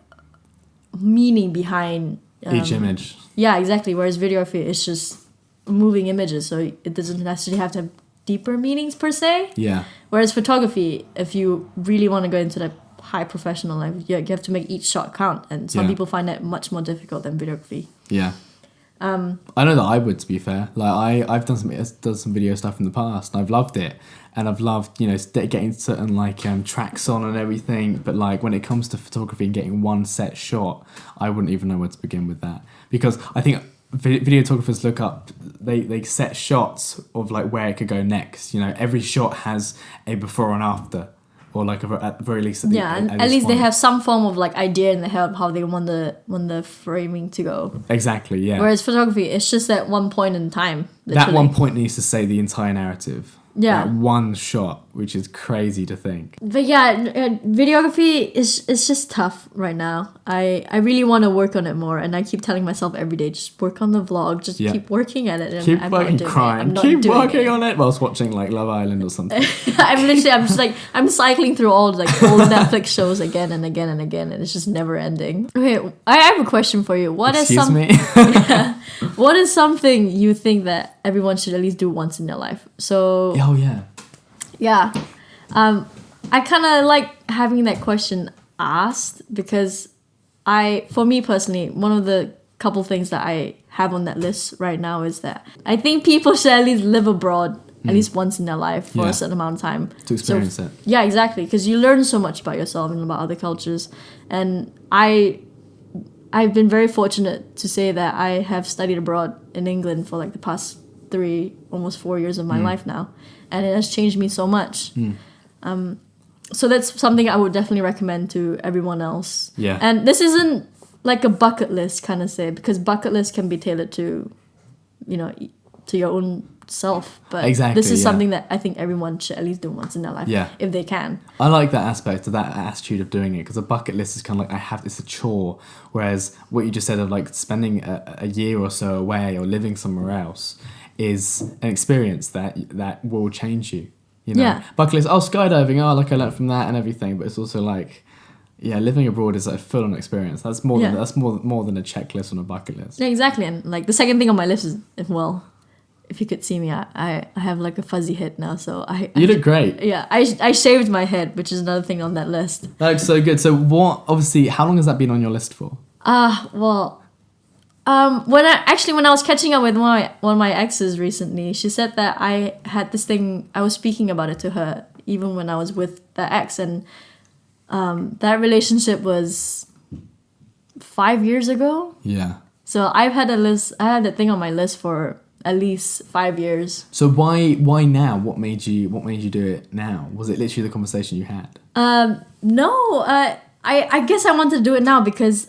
meaning behind each image. Yeah, exactly. Whereas videography is just moving images, so it doesn't necessarily have to have deeper meanings per se. Whereas photography, if you really want to go into the high professional life, you have to make each shot count, and some people find that much more difficult than videography. I know that I would, to be fair. Like I've done some video stuff in the past, and I've loved it, and I've loved getting certain like tracks on and everything. But like when it comes to photography and getting one set shot, I wouldn't even know where to begin with that, because I think videographers look up, they set shots of like where it could go next. Every shot has a before and after. Or like at the very least, at least they have some form of like idea in their head of how they want the framing to go. Exactly, yeah. Whereas photography, it's just at one point in time. Literally. That one point needs to say the entire narrative. Yeah. That one shot, which is crazy to think. But videography is just tough right now. I really want to work on it more, and I keep telling myself every day, just work on the vlog, just keep working at it. And keep working, crying, keep working on it whilst watching like Love Island or something. I'm cycling through all like old Netflix shows again and again and again, and it's just never ending. Okay, I have a question for you. What is something you think that everyone should at least do once in their life? So. Oh yeah. I kind of like having that question asked, because for me personally, one of the couple things that I have on that list right now is that I think people should at least live abroad at least once in their life for a certain amount of time. To experience it. Yeah, exactly. Because you learn so much about yourself and about other cultures. And I've been very fortunate to say that I have studied abroad in England for like the past 3, almost 4 years of my life now. And it has changed me so much. So that's something I would definitely recommend to everyone else. Yeah. And this isn't like a bucket list kind of say, because bucket list can be tailored to, to your own self. But this is something that I think everyone should at least do once in their life, if they can. I like that aspect of that attitude of doing it, because a bucket list is kind of like it's a chore, whereas what you just said of like spending a year or so away or living somewhere else is an experience that will change you. Bucket list, skydiving, like I learned from that and everything, but it's also like, living abroad is a full-on experience. That's more than a checklist on a bucket list. Yeah, exactly. And like the second thing on my list is, if you could see me, I have like a fuzzy head now, so you look great. Yeah, I shaved my head, which is another thing on that list. That looks so good. So how long has that been on your list for? When I was catching up with one of my exes recently, she said that I had this thing, I was speaking about it to her even when I was with the ex, and that relationship was 5 years ago. Yeah. So I had that thing on my list for at least 5 years. So why now? What made you do it now? Was it literally the conversation you had? No, I guess I wanted to do it now because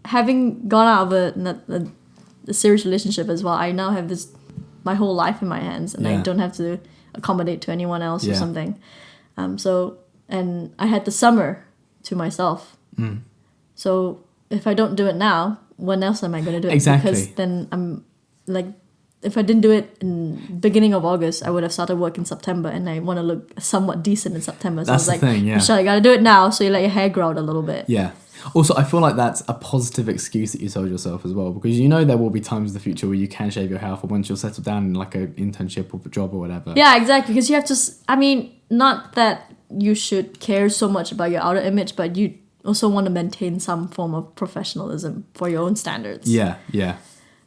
having gone out of a serious relationship as well, I now have my whole life in my hands, and I don't have to accommodate to anyone else or something. And I had the summer to myself. So if I don't do it now, when else am I going to do it? Exactly. Because then I'm like, if I didn't do it in beginning of August, I would have started work in September, and I want to look somewhat decent in September. So that's I was the like, thing, Michelle, you got to do it now, so you let your hair grow out a little bit. Yeah. Also, I feel like that's a positive excuse that you told yourself as well, because there will be times in the future where you can shave your hair off, or once you're settled down in like an internship or a job or whatever. Yeah, exactly. Because you have to. Not that you should care so much about your outer image, but also want to maintain some form of professionalism for your own standards. Yeah, yeah.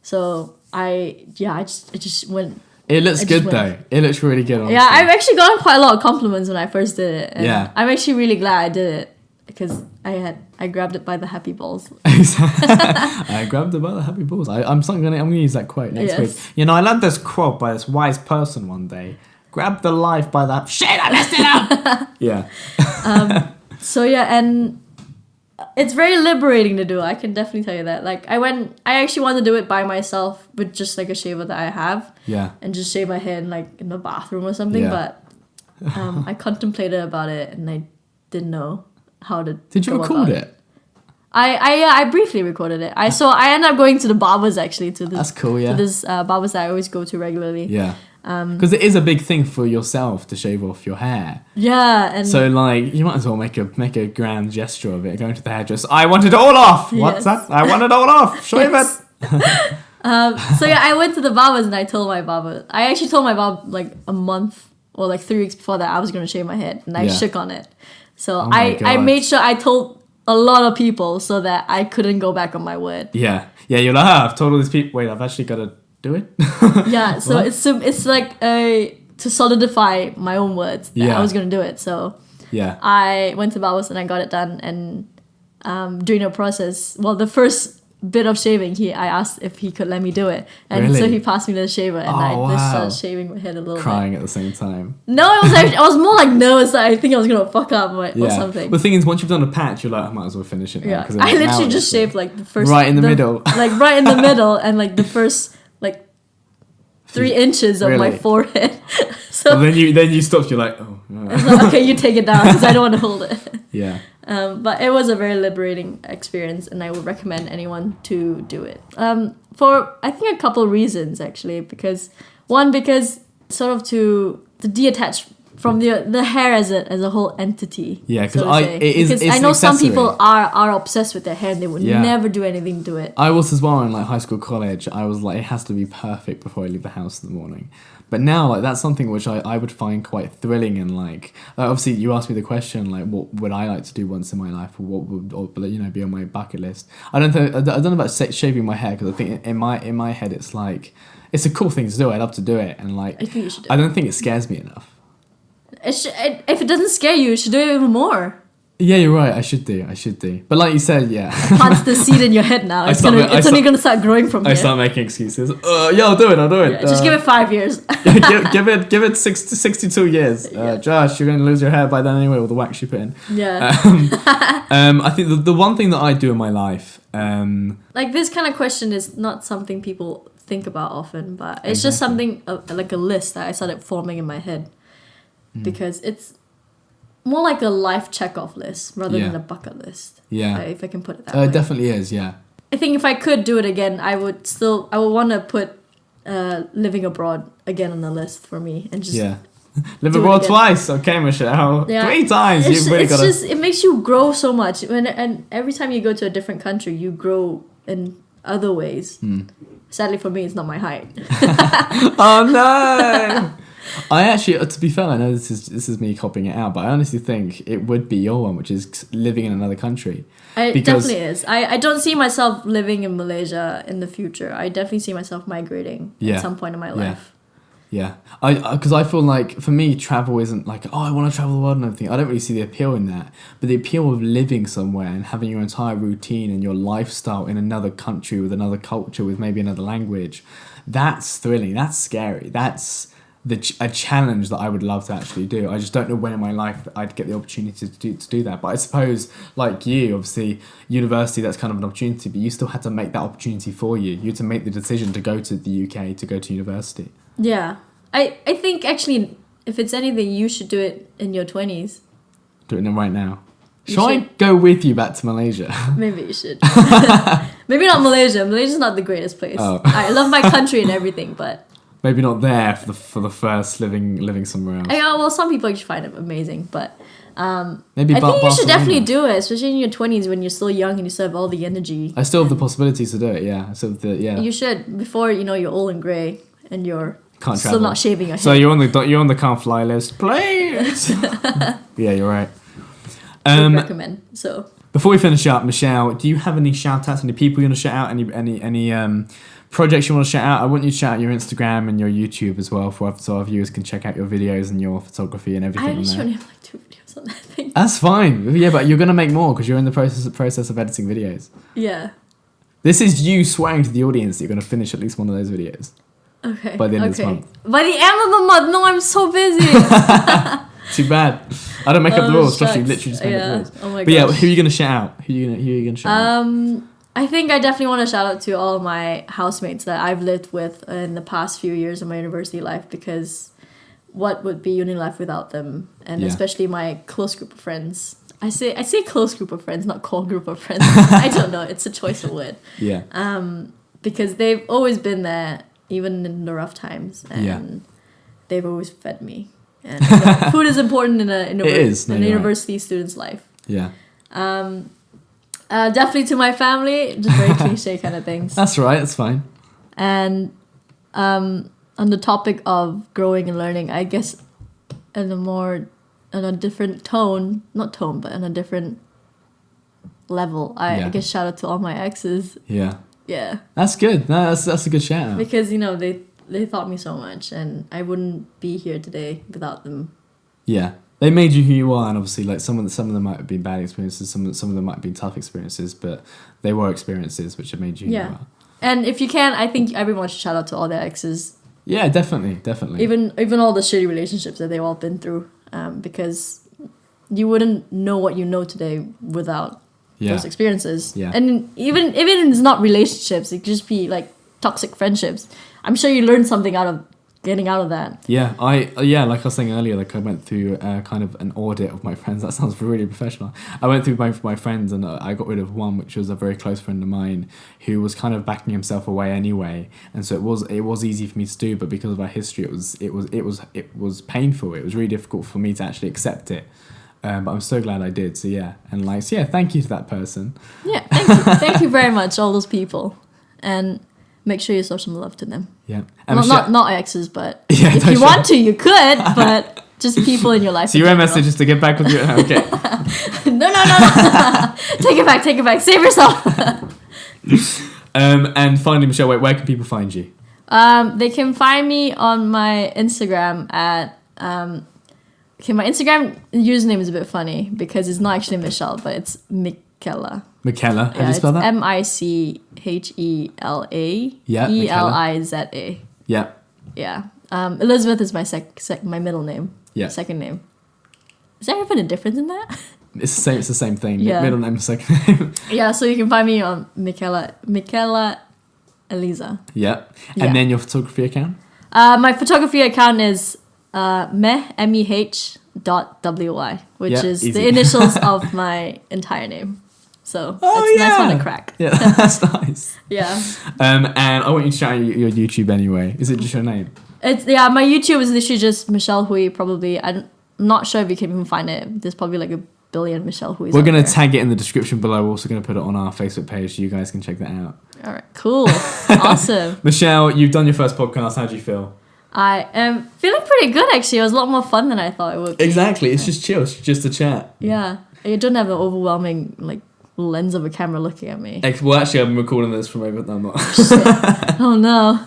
So I just went. It looks good though. It looks really good. Honestly. Yeah, I've actually gotten quite a lot of compliments when I first did it. And yeah. I'm actually really glad I did it because I grabbed it by the happy balls. I grabbed it by the happy balls. I'm gonna use that quote next week. You know, I learned this quote by this wise person one day. Grab the life by the shit. I messed it up. Yeah. So yeah, and it's very liberating to do. I can definitely tell you that. Like I actually wanted to do it by myself with just like a shaver that I have. Yeah. And just shave my head like in the bathroom or something. Yeah. But I contemplated about it and I didn't know how to. Did you record it? I briefly recorded it. I ended up going to the barbers actually to this. That's cool. Yeah. To this barbers that I always go to regularly. Yeah. Because it is a big thing for yourself to shave off your hair. Yeah, and so like you might as well make a grand gesture of it. Going to the hairdresser, I want it all off. Yes. What's that? I want it all off. Shave it. So yeah, I went to the barbers and I told my barber. I actually told my barber like a month or like 3 weeks before that I was going to shave my head, and I shook on it. So I made sure I told a lot of people so that I couldn't go back on my word. Yeah, you're like, I've told all these people. Wait, I've actually got to do it. Yeah, so it's like to solidify my own words that I was going to do it. So yeah, I went to barbers and I got it done. And during the process, well, the first bit of shaving, I asked if he could let me do it, and so he passed me the shaver, and I just started shaving my head a little crying bit. At the same time. No, I was more like nervous that I think I was gonna fuck up or something. But the thing is, once you've done a patch, you're like, I might as well finish it now. Yeah, I literally just shaved like the first right in the middle, like right in the middle, and like the first like 3 inches of my forehead. So well, then you stopped. You're like, oh. No. Like, okay, you take it down because I don't want to hold it. Yeah. But it was a very liberating experience, and I would recommend anyone to do it. For I think a couple of reasons actually, because sort of to detach from the hair as a whole entity. Yeah, because it's I know some accessory. people are obsessed with their hair and they would never do anything to it. I was as well in like high school, college. I was like, it has to be perfect before I leave the house in the morning. But now, like, that's something which I would find quite thrilling, and like obviously you asked me the question like, what would I like to do once in my life, or what would be on my bucket list. I don't know about shaving my hair, because I think in my head it's like it's a cool thing to do. I love to do it, and like I think you should do I don't think it scares me enough. If it doesn't scare you should do it even more. Yeah, you're right. I should do. But like you said, Plant the seed in your head now. It's only gonna start growing from here. I start making excuses. I'll do it. Yeah, just give it 5 years. give it 62 years. Josh, you're gonna lose your hair by then anyway, with the wax you put in. Yeah. I think the one thing that I do in my life, like this kind of question is not something people think about often, but it's just something like a list that I started forming in my head, because it's more like a life check-off list rather than a bucket list. Yeah. If I can put it that way. It definitely is, yeah. I think if I could do it again, I would want to put living abroad again on the list for me, and just live abroad twice. Okay, Michelle. 3 times. It makes you grow so much. And every time you go to a different country, you grow in other ways. Sadly for me, it's not my height. Oh no. I actually, to be fair, I know this is me copying it out, but I honestly think it would be your one, which is living in another country. It definitely is. I don't see myself living in Malaysia in the future. I definitely see myself migrating at some point in my life. Yeah. Because I feel like, for me, travel isn't like, I want to travel the world and everything. I don't really see the appeal in that. But the appeal of living somewhere and having your entire routine and your lifestyle in another country with another culture, with maybe another language, that's thrilling. That's scary. That's a challenge that I would love to actually do. I just don't know when in my life I'd get the opportunity to do that. But I suppose, like you, obviously, university, that's kind of an opportunity, but you still had to make that opportunity for you. You had to make the decision to go to the UK, to go to university. Yeah. I think, actually, if it's anything, you should do it in your 20s. Do it right now. Shall I go with you back to Malaysia? Maybe you should. Maybe not Malaysia. Malaysia's not the greatest place. Oh. I love my country and everything, but... Maybe not there for the first living somewhere else. Yeah, well, some people actually find it amazing, but maybe I think you should definitely do it, especially in your 20s when you're still young and you still have all the energy. I still have the possibilities to do it. Yeah, You should, before you're old and grey and you're still not shaving your head. So you're on the can't fly list, please. Yeah, you're right. I would recommend. So Before we finish up, Michelle, do you have any shout-outs, any people you want to shout out, any projects you want to shout out? I want you to shout out your Instagram and your YouTube as well, so our viewers can check out your videos and your photography and everything. I actually only have like 2 videos on that thing. That's fine. Yeah, but you're going to make more because you're in the process of editing videos. Yeah. This is you swearing to the audience that you're going to finish at least one of those videos. Okay. By the end of this month. By the end of the month? No, I'm so busy. Too bad. I don't make up the rules. Josh, you shucks. literally just make up the rules. Oh my But yeah, gosh. who are you going to shout out? Who are you going to shout out? I think I definitely want to shout out to all of my housemates that I've lived with in the past few years of my university life, because what would be uni life without them? And especially my close group of friends. I say close group of friends, not core group of friends. I don't know. It's a choice of word. Yeah. Because they've always been there, even in the rough times, and they've always fed me. And food is important in a university student's life. Yeah. Definitely to my family, just very cliche kind of things. That's right. That's fine. And on the topic of growing and learning, I guess in a different tone, not tone, but in a different level, I guess shout out to all my exes. Yeah. Yeah. That's good. No, that's a good shout out. Because, they taught me so much, and I wouldn't be here today without them. Yeah. They made you who you are, and obviously, like some of them might have been bad experiences, some of them might have been tough experiences, but they were experiences which have made you who you are. And if you can, I think everyone should shout out to all their exes. Yeah, definitely. Even all the shitty relationships that they've all been through, because you wouldn't know what you know today without those experiences. Yeah. And even if it's not relationships, it could just be like toxic friendships. I'm sure you learned something out of getting out of that. Yeah, like I was saying earlier, like I went through kind of an audit of my friends. That sounds really professional. I went through both of my friends, and I got rid of one, which was a very close friend of mine, who was kind of backing himself away anyway, and so it was easy for me to do, but because of our history, it was painful. It was really difficult for me to actually accept it. But I'm so glad I did. So thank you to that person. Yeah, thank you very much, all those people, and make sure you show some love to them. Yeah. Not exes, but if you want to, you could, but just people in your life. So your message is to get back with your... Okay. No. Take it back. Save yourself. And finally, Michelle, where can people find you? They can find me on my Instagram at... my Instagram username is a bit funny because it's not actually Michelle, but it's Michela. Michela, how do you spell that? Michela. Yeah, Eliza. Yeah. Yeah. Elizabeth is my middle name. Yeah. Second name. Is there even a difference in that? It's the same thing. Yeah. Middle name, second name. Yeah, so you can find me on Michela Eliza. Yeah. And then your photography account? My photography account is meh.wy, which is easy. the initials of my entire name. So that's nice one to crack. Yeah, that's nice. Yeah. And I want you to shout out your YouTube anyway. Is it just your name? My YouTube is literally just Michelle Hui. Probably, I'm not sure if you can even find it. There's probably like a billion Michelle Huis. We're gonna tag it in the description below. We're also gonna put it on our Facebook page so you guys can check that out. All right, cool, awesome. Michelle, you've done your first podcast. How do you feel? I am feeling pretty good actually. It was a lot more fun than I thought it would be. Exactly, it's just chill. It's just a chat. Yeah, you don't have an overwhelming lens of a camera looking at me. Well, actually, I've been recording this from over. No, I'm not. Oh no.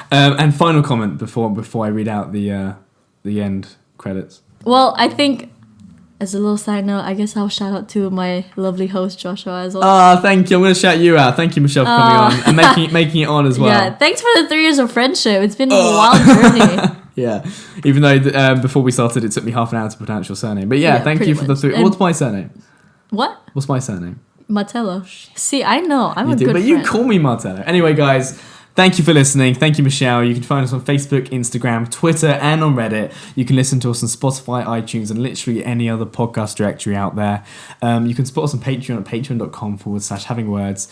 And final comment before I read out the end credits. Well, I think as a little side note, I guess I'll shout out to my lovely host Joshua as well. Thank you. I'm going to shout you out. Thank you, Michelle, for coming on and making it on as well. Yeah, thanks for the 3 years of friendship. It's been a wild journey. Yeah, even though before we started, it took me half an hour to pronounce your surname. But thank you for the 3. What's my surname? What? What's my surname? Martello. See, I know. I'm a good friend. But you call me Martello. Anyway, guys, thank you for listening. Thank you, Michelle. You can find us on Facebook, Instagram, Twitter, and on Reddit. You can listen to us on Spotify, iTunes, and literally any other podcast directory out there. You can support us on Patreon at patreon.com/havingwords.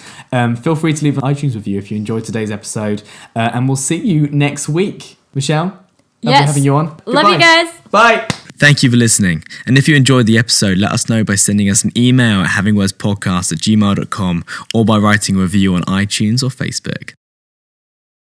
Feel free to leave an iTunes review if you enjoyed today's episode. And we'll see you next week. Michelle, lovely having you on. Goodbye. Love you guys. Bye. Thank you for listening. And if you enjoyed the episode, let us know by sending us an email at havingwordspodcast@gmail.com or by writing a review on iTunes or Facebook.